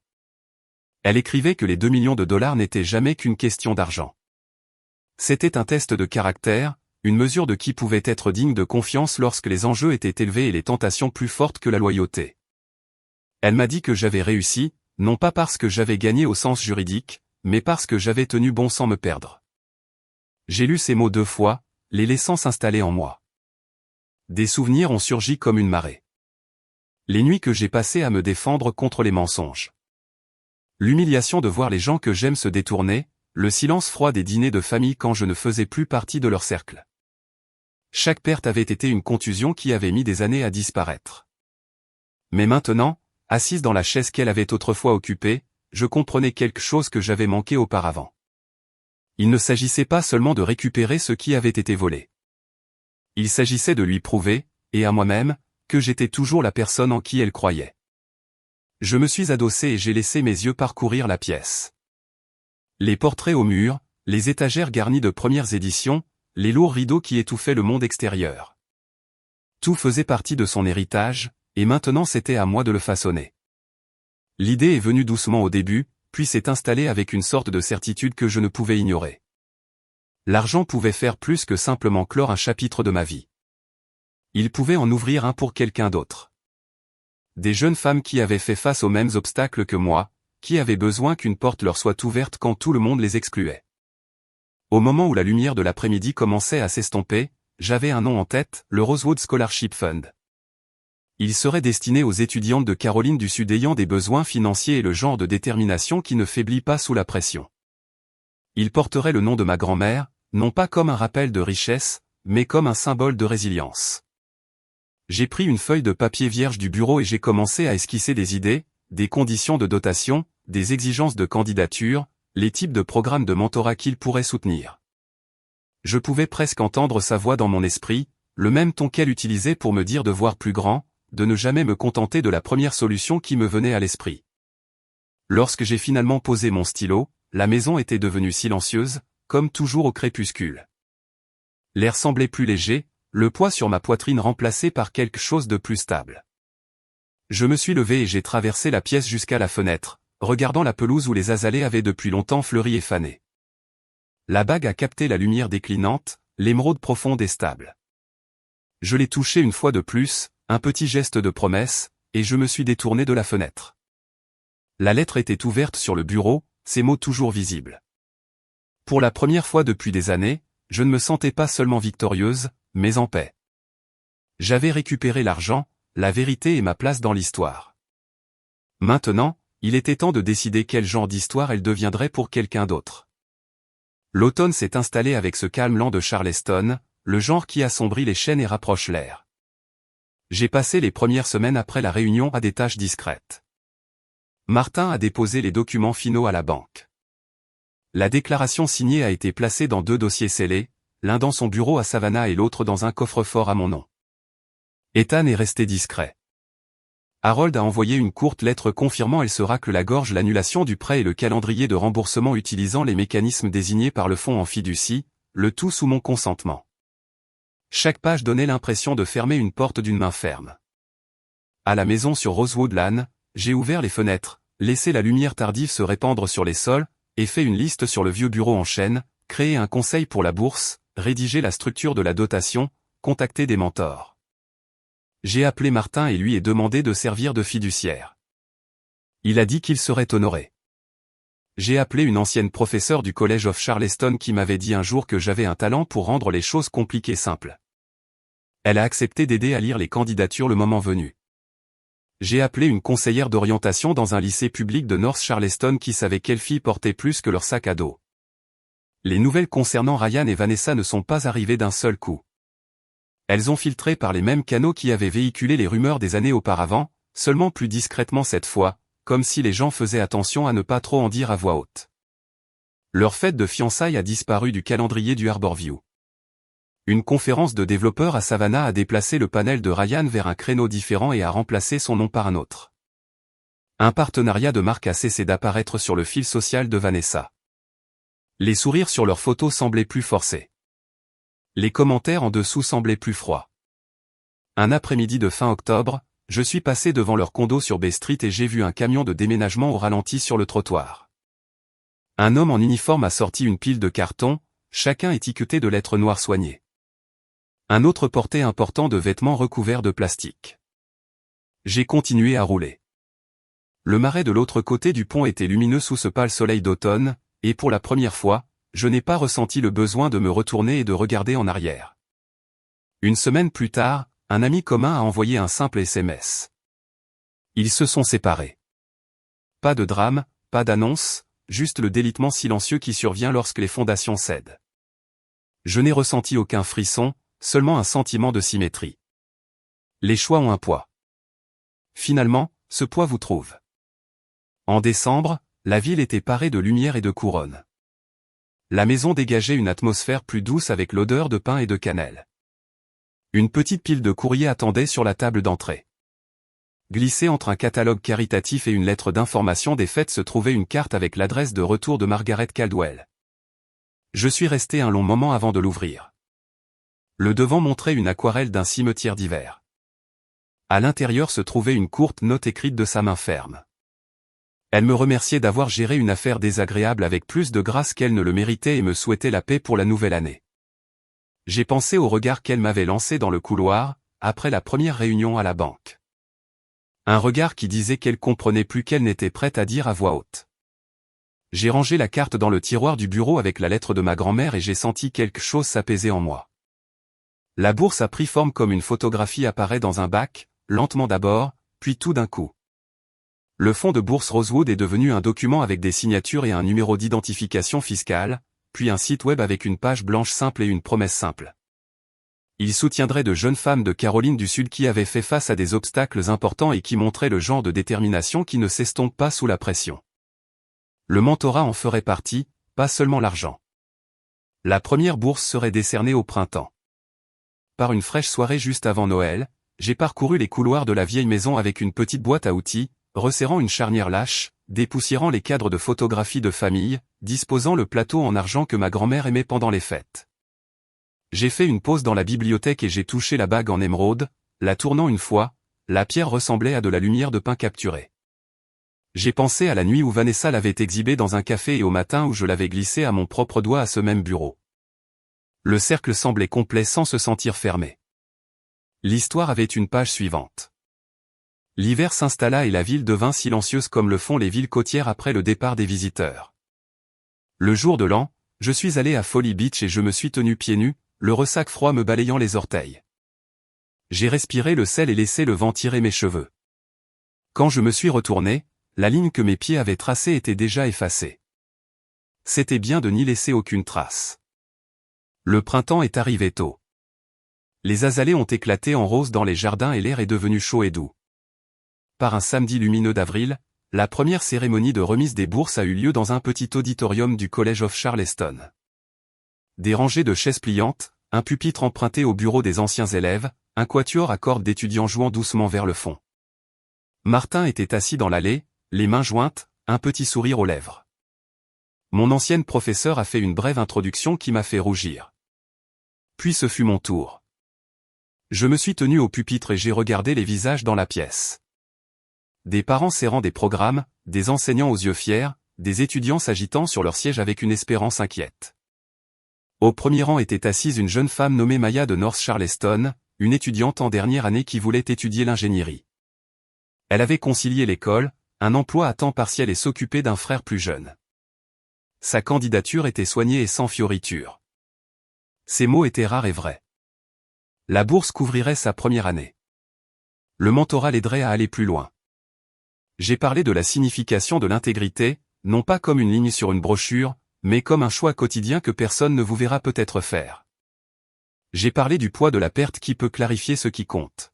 Elle écrivait que les 2 millions de dollars n'étaient jamais qu'une question d'argent. C'était un test de caractère, une mesure de qui pouvait être digne de confiance lorsque les enjeux étaient élevés et les tentations plus fortes que la loyauté. Elle m'a dit que j'avais réussi, non pas parce que j'avais gagné au sens juridique, mais parce que j'avais tenu bon sans me perdre. J'ai lu ces mots 2 fois, les laissant s'installer en moi. Des souvenirs ont surgi comme une marée. Les nuits que j'ai passées à me défendre contre les mensonges. L'humiliation de voir les gens que j'aime se détourner, le silence froid des dîners de famille quand je ne faisais plus partie de leur cercle. Chaque perte avait été une contusion qui avait mis des années à disparaître. Mais maintenant, assise dans la chaise qu'elle avait autrefois occupée, je comprenais quelque chose que j'avais manqué auparavant. Il ne s'agissait pas seulement de récupérer ce qui avait été volé. Il s'agissait de lui prouver, et à moi-même, que j'étais toujours la personne en qui elle croyait. Je me suis adossé et j'ai laissé mes yeux parcourir la pièce. Les portraits au mur, les étagères garnies de premières éditions, les lourds rideaux qui étouffaient le monde extérieur. Tout faisait partie de son héritage, et maintenant c'était à moi de le façonner. L'idée est venue doucement au début, puis s'est installée avec une sorte de certitude que je ne pouvais ignorer. L'argent pouvait faire plus que simplement clore un chapitre de ma vie. Il pouvait en ouvrir un pour quelqu'un d'autre. Des jeunes femmes qui avaient fait face aux mêmes obstacles que moi, qui avaient besoin qu'une porte leur soit ouverte quand tout le monde les excluait. Au moment où la lumière de l'après-midi commençait à s'estomper, j'avais un nom en tête, le Rosewood Scholarship Fund. Il serait destiné aux étudiantes de Caroline du Sud ayant des besoins financiers et le genre de détermination qui ne faiblit pas sous la pression. Il porterait le nom de ma grand-mère, non pas comme un rappel de richesse, mais comme un symbole de résilience. J'ai pris une feuille de papier vierge du bureau et j'ai commencé à esquisser des idées, des conditions de dotation, des exigences de candidature, les types de programmes de mentorat qu'il pourrait soutenir. Je pouvais presque entendre sa voix dans mon esprit, le même ton qu'elle utilisait pour me dire de voir plus grand, de ne jamais me contenter de la première solution qui me venait à l'esprit. Lorsque j'ai finalement posé mon stylo, la maison était devenue silencieuse, comme toujours au crépuscule. L'air semblait plus léger, le poids sur ma poitrine remplacé par quelque chose de plus stable. Je me suis levé et j'ai traversé la pièce jusqu'à la fenêtre, regardant la pelouse où les azalées avaient depuis longtemps fleuri et fané. La bague a capté la lumière déclinante, l'émeraude profonde et stable. Je l'ai touchée une fois de plus, un petit geste de promesse, et je me suis détourné de la fenêtre. La lettre était ouverte sur le bureau, ses mots toujours visibles. Pour la première fois depuis des années, je ne me sentais pas seulement victorieuse, mais en paix. J'avais récupéré l'argent, la vérité et ma place dans l'histoire. Maintenant, il était temps de décider quel genre d'histoire elle deviendrait pour quelqu'un d'autre. L'automne s'est installé avec ce calme lent de Charleston, le genre qui assombrit les chênes et rapproche l'air. J'ai passé les premières semaines après la réunion à des tâches discrètes. Martin a déposé les documents finaux à la banque. La déclaration signée a été placée dans 2 dossiers scellés, l'un dans son bureau à Savannah et l'autre dans un coffre-fort à mon nom. Ethan est resté discret. Harold a envoyé une courte lettre confirmant elle se racle la gorge l'annulation du prêt et le calendrier de remboursement utilisant les mécanismes désignés par le fonds en fiducie, le tout sous mon consentement. Chaque page donnait l'impression de fermer une porte d'une main ferme. À la maison sur Rosewood Lane, j'ai ouvert les fenêtres, laissé la lumière tardive se répandre sur les sols, et fait une liste sur le vieux bureau en chêne, créé un conseil pour la bourse, rédigé la structure de la dotation, contacté des mentors. J'ai appelé Martin et lui ai demandé de servir de fiduciaire. Il a dit qu'il serait honoré. J'ai appelé une ancienne professeure du College of Charleston qui m'avait dit un jour que j'avais un talent pour rendre les choses compliquées simples. Elle a accepté d'aider à lire les candidatures le moment venu. J'ai appelé une conseillère d'orientation dans un lycée public de North Charleston qui savait quelles filles portaient plus que leur sac à dos. Les nouvelles concernant Ryan et Vanessa ne sont pas arrivées d'un seul coup. Elles ont filtré par les mêmes canaux qui avaient véhiculé les rumeurs des années auparavant, seulement plus discrètement cette fois, comme si les gens faisaient attention à ne pas trop en dire à voix haute. Leur fête de fiançailles a disparu du calendrier du Harborview. Une conférence de développeurs à Savannah a déplacé le panel de Ryan vers un créneau différent et a remplacé son nom par un autre. Un partenariat de marque a cessé d'apparaître sur le fil social de Vanessa. Les sourires sur leurs photos semblaient plus forcés. Les commentaires en dessous semblaient plus froids. Un après-midi de fin octobre, je suis passé devant leur condo sur Bay Street et j'ai vu un camion de déménagement au ralenti sur le trottoir. Un homme en uniforme a sorti une pile de cartons, chacun étiqueté de lettres noires soignées. Un autre portait un portant de vêtements recouverts de plastique. J'ai continué à rouler. Le marais de l'autre côté du pont était lumineux sous ce pâle soleil d'automne, et pour la première fois, je n'ai pas ressenti le besoin de me retourner et de regarder en arrière. Une semaine plus tard, un ami commun a envoyé un simple SMS. Ils se sont séparés. Pas de drame, pas d'annonce, juste le délitement silencieux qui survient lorsque les fondations cèdent. Je n'ai ressenti aucun frisson, seulement un sentiment de symétrie. Les choix ont un poids. Finalement, ce poids vous trouve. En décembre, la ville était parée de lumière et de couronnes. La maison dégageait une atmosphère plus douce avec l'odeur de pain et de cannelle. Une petite pile de courrier attendait sur la table d'entrée. Glissée entre un catalogue caritatif et une lettre d'information des fêtes se trouvait une carte avec l'adresse de retour de Margaret Caldwell. Je suis resté un long moment avant de l'ouvrir. Le devant montrait une aquarelle d'un cimetière d'hiver. À l'intérieur se trouvait une courte note écrite de sa main ferme. Elle me remerciait d'avoir géré une affaire désagréable avec plus de grâce qu'elle ne le méritait et me souhaitait la paix pour la nouvelle année. J'ai pensé au regard qu'elle m'avait lancé dans le couloir, après la première réunion à la banque. Un regard qui disait qu'elle comprenait plus qu'elle n'était prête à dire à voix haute. J'ai rangé la carte dans le tiroir du bureau avec la lettre de ma grand-mère et j'ai senti quelque chose s'apaiser en moi. La bourse a pris forme comme une photographie apparaît dans un bac, lentement d'abord, puis tout d'un coup. Le fond de bourse Rosewood est devenu un document avec des signatures et un numéro d'identification fiscale, puis un site web avec une page blanche simple et une promesse simple. Il soutiendrait de jeunes femmes de Caroline du Sud qui avaient fait face à des obstacles importants et qui montraient le genre de détermination qui ne s'estompe pas sous la pression. Le mentorat en ferait partie, pas seulement l'argent. La première bourse serait décernée au printemps. Par une fraîche soirée juste avant Noël, j'ai parcouru les couloirs de la vieille maison avec une petite boîte à outils, resserrant une charnière lâche, dépoussiérant les cadres de photographies de famille, disposant le plateau en argent que ma grand-mère aimait pendant les fêtes. J'ai fait une pause dans la bibliothèque et j'ai touché la bague en émeraude, la tournant une fois, la pierre ressemblait à de la lumière de pain capturée. J'ai pensé à la nuit où Vanessa l'avait exhibée dans un café et au matin où je l'avais glissée à mon propre doigt à ce même bureau. Le cercle semblait complet sans se sentir fermé. L'histoire avait une page suivante. L'hiver s'installa et la ville devint silencieuse comme le font les villes côtières après le départ des visiteurs. Le jour de l'an, je suis allé à Folly Beach et je me suis tenu pieds nus, le ressac froid me balayant les orteils. J'ai respiré le sel et laissé le vent tirer mes cheveux. Quand je me suis retourné, la ligne que mes pieds avaient tracée était déjà effacée. C'était bien de n'y laisser aucune trace. Le printemps est arrivé tôt. Les azalées ont éclaté en rose dans les jardins et l'air est devenu chaud et doux. Par un samedi lumineux d'avril, la première cérémonie de remise des bourses a eu lieu dans un petit auditorium du College of Charleston. Des rangées de chaises pliantes, un pupitre emprunté au bureau des anciens élèves, un quatuor à cordes d'étudiants jouant doucement vers le fond. Martin était assis dans l'allée, les mains jointes, un petit sourire aux lèvres. Mon ancienne professeure a fait une brève introduction qui m'a fait rougir. Puis ce fut mon tour. Je me suis tenu au pupitre et j'ai regardé les visages dans la pièce. Des parents serrant des programmes, des enseignants aux yeux fiers, des étudiants s'agitant sur leur siège avec une espérance inquiète. Au premier rang était assise une jeune femme nommée Maya de North Charleston, une étudiante en dernière année qui voulait étudier l'ingénierie. Elle avait concilié l'école, un emploi à temps partiel et s'occupait d'un frère plus jeune. Sa candidature était soignée et sans fioriture. Ces mots étaient rares et vrais. La bourse couvrirait sa première année. Le mentorat l'aiderait à aller plus loin. J'ai parlé de la signification de l'intégrité, non pas comme une ligne sur une brochure, mais comme un choix quotidien que personne ne vous verra peut-être faire. J'ai parlé du poids de la perte qui peut clarifier ce qui compte.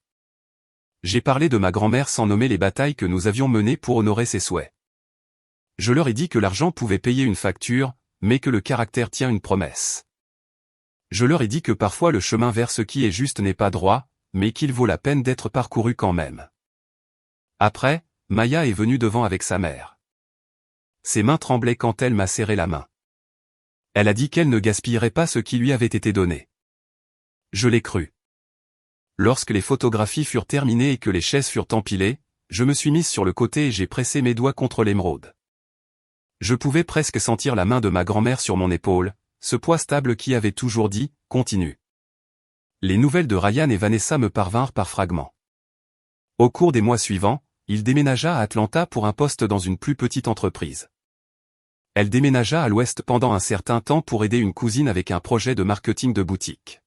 J'ai parlé de ma grand-mère sans nommer les batailles que nous avions menées pour honorer ses souhaits. Je leur ai dit que l'argent pouvait payer une facture, mais que le caractère tient une promesse. Je leur ai dit que parfois le chemin vers ce qui est juste n'est pas droit, mais qu'il vaut la peine d'être parcouru quand même. Après, Maya est venue devant avec sa mère. Ses mains tremblaient quand elle m'a serré la main. Elle a dit qu'elle ne gaspillerait pas ce qui lui avait été donné. Je l'ai cru. Lorsque les photographies furent terminées et que les chaises furent empilées, je me suis mise sur le côté et j'ai pressé mes doigts contre l'émeraude. Je pouvais presque sentir la main de ma grand-mère sur mon épaule, ce poids stable qui avait toujours dit « continue ». Les nouvelles de Ryan et Vanessa me parvinrent par fragments. Au cours des mois suivants, il déménagea à Atlanta pour un poste dans une plus petite entreprise. Elle déménagea à l'ouest pendant un certain temps pour aider une cousine avec un projet de marketing de boutique.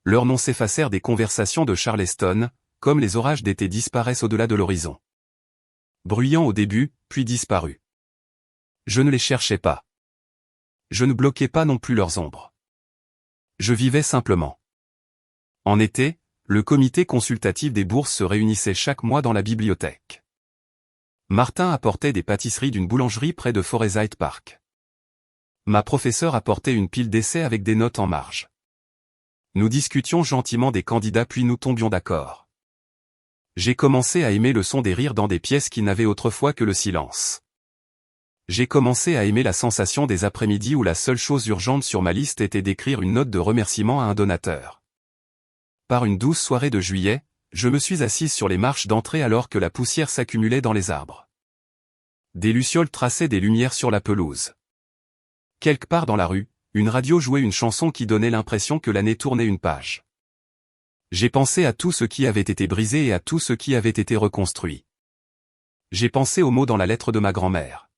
Leurs noms s'effacèrent des conversations de Charleston, comme les orages d'été disparaissent au-delà de l'horizon. Bruyants au début, puis disparus. Je ne les cherchais pas. Je ne bloquais pas non plus leurs ombres. Je vivais simplement. En été, le comité consultatif des bourses se réunissait chaque mois dans la bibliothèque. Martin apportait des pâtisseries d'une boulangerie près de Forsyth Park. Ma professeure apportait une pile d'essais avec des notes en marge. Nous discutions gentiment des candidats puis nous tombions d'accord. J'ai commencé à aimer le son des rires dans des pièces qui n'avaient autrefois que le silence. J'ai commencé à aimer la sensation des après-midi où la seule chose urgente sur ma liste était d'écrire une note de remerciement à un donateur. par une douce soirée de juillet, je me suis assise sur les marches d'entrée alors que la poussière s'accumulait dans les arbres. Des lucioles traçaient des lumières sur la pelouse. Quelque part dans la rue, une radio jouait une chanson qui donnait l'impression que l'année tournait une page. J'ai pensé à tout ce qui avait été brisé et à tout ce qui avait été reconstruit. J'ai pensé aux mots dans la lettre de ma grand-mère.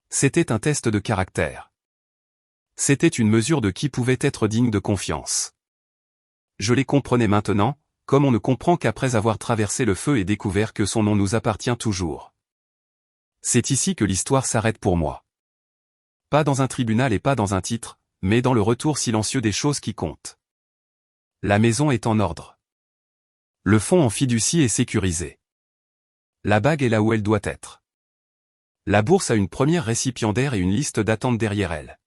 C'était un test de caractère. C'était une mesure de qui pouvait être digne de confiance. Je les comprenais maintenant, comme on ne comprend qu'après avoir traversé le feu et découvert que son nom nous appartient toujours. C'est ici que l'histoire s'arrête pour moi. Pas dans un tribunal et pas dans un titre, mais dans le retour silencieux des choses qui comptent. La maison est en ordre. Le fonds en fiducie est sécurisé. La bague est là où elle doit être. La bourse a une première récipiendaire et une liste d'attente derrière elle.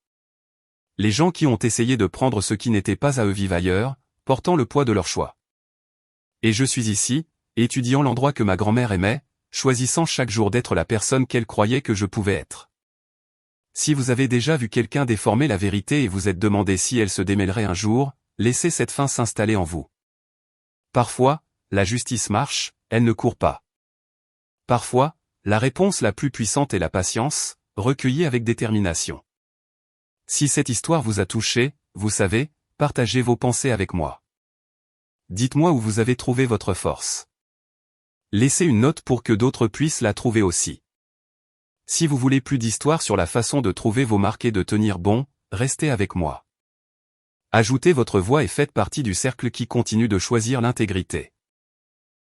Les gens qui ont essayé de prendre ce qui n'était pas à eux vivent ailleurs, portant le poids de leur choix. Et je suis ici, étudiant l'endroit que ma grand-mère aimait, choisissant chaque jour d'être la personne qu'elle croyait que je pouvais être. Si vous avez déjà vu quelqu'un déformer la vérité et vous êtes demandé si elle se démêlerait un jour, laissez cette fin s'installer en vous. Parfois, la justice marche, elle ne court pas. Parfois, la réponse la plus puissante est la patience, recueillie avec détermination. Si cette histoire vous a touché, vous savez, partagez vos pensées avec moi. Dites-moi où vous avez trouvé votre force. Laissez une note pour que d'autres puissent la trouver aussi. Si vous voulez plus d'histoire sur la façon de trouver vos marques et de tenir bon, restez avec moi. Ajoutez votre voix et faites partie du cercle qui continue de choisir l'intégrité.